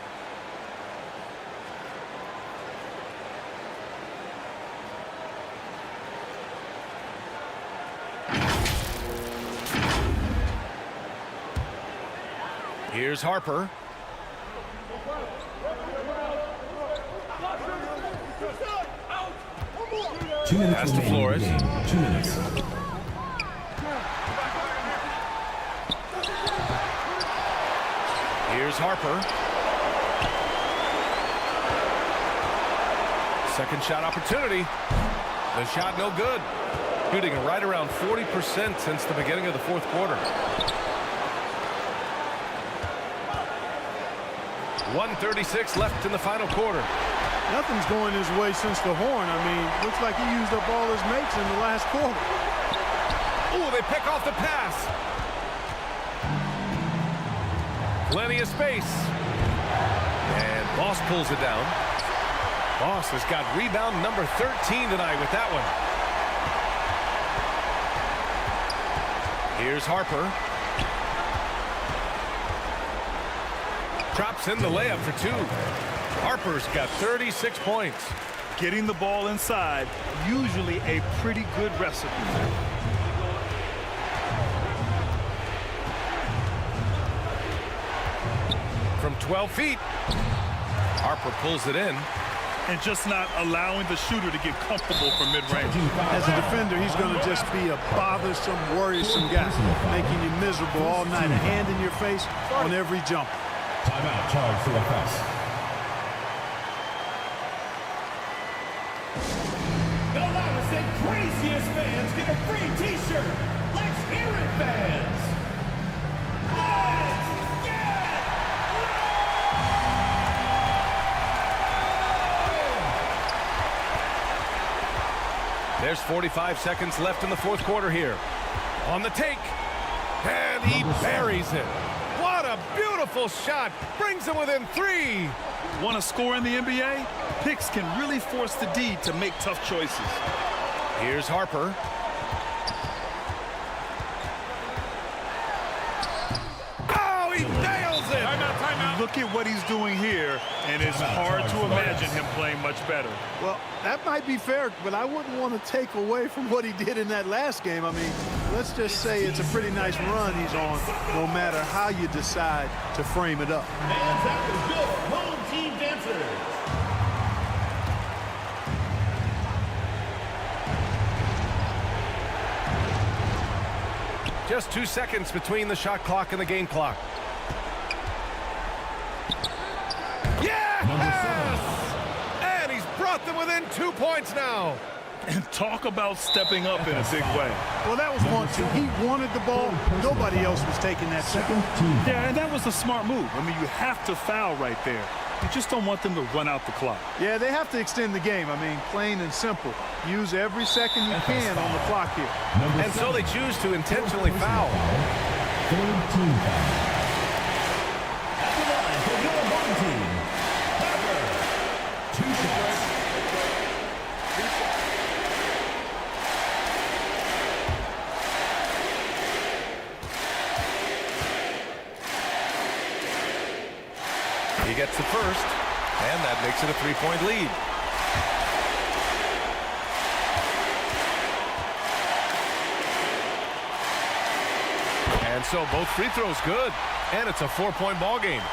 Here's Harper. Pass to Flores. 2 minutes. Here's Harper. Second shot opportunity. The shot no good. Shooting right around 40% since the beginning of the fourth quarter. 1:36 left in the final quarter. Nothing's going his way since the horn. I mean, looks like he used up all his mates in the last quarter. Ooh, they pick off the pass. Plenty of space. And Boss pulls it down. Boss has got rebound number 13 tonight with that one. Here's Harper. Drops in the layup for 2. Harper's got 36 points. Getting the ball inside, usually a pretty good recipe. From 12 feet, Harper pulls it in. And just not allowing the shooter to get comfortable from mid-range. As a defender, he's going to just be a bothersome, worrisome guy, making you miserable all night, a hand in your face on every jump. Timeout charge for the press. The loudest and craziest fans get a free t-shirt. Let's hear it, fans. Let's get loud! There's 45 seconds left in the fourth quarter here. On the take. And he buries it. What a beautiful shot. Brings him within 3. Want to score in the NBA? Picks can really force the D to make tough choices. Here's Harper. Oh, he nails it! Timeout. Look at what he's doing here, and it's hard to imagine him playing much better. Well, that might be fair, but I wouldn't want to take away from what he did in that last game. I mean, let's just say it's a pretty nice run he's on, no matter how you decide to frame it up. Fans have the good home team dancers. Just 2 seconds between the shot clock and the game clock. Yes! And he's brought them within 2 points now. And talk about stepping up in a big way. Well, that was 1-2. He wanted the ball. Nobody else was taking that shot. Yeah, and that was a smart move. I mean, you have to foul right there. You just don't want them to run out the clock. Yeah, they have to extend the game. I mean, plain and simple. Use every second you can on the clock here. And so they choose to intentionally foul. Third team foul. At the line for your home team. Tucker. 2 shots. He gets the first, and that makes it a 3-point lead. And so both free throws good, and it's a 4-point ball game.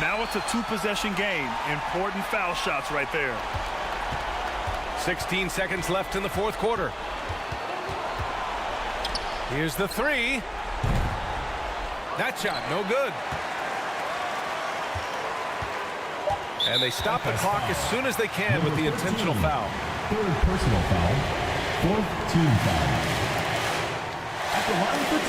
Now it's a 2-possession game. Important foul shots right there. 16 seconds left in the fourth quarter. Here's the 3. That shot, no good. And they stop the clock as soon as they can with the intentional foul. Third personal foul. Fourth team foul. At the line for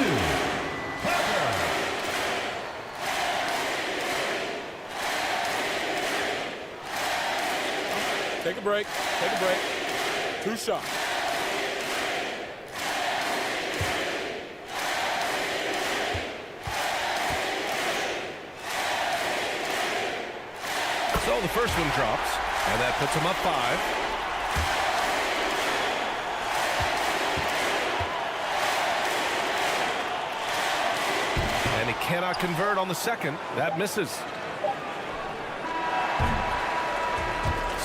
2. Take a break. Take a break. 2 shots. So the first one drops, and that puts him up 5. And he cannot convert on the second. That misses.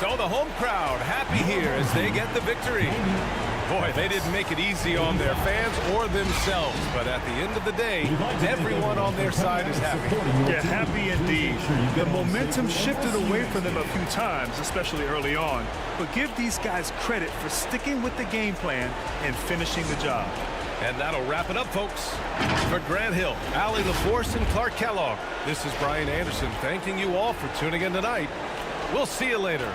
So the home crowd happy here as they get the victory. Boy, they didn't make it easy on their fans or themselves, but at the end of the day, everyone on their side is happy. Yeah, happy indeed. The momentum shifted away from them a few times, especially early on. But give these guys credit for sticking with the game plan and finishing the job. And that'll wrap it up, folks. For Grant Hill, Allie LaForce, and Clark Kellogg, this is Brian Anderson thanking you all for tuning in tonight. We'll see you later.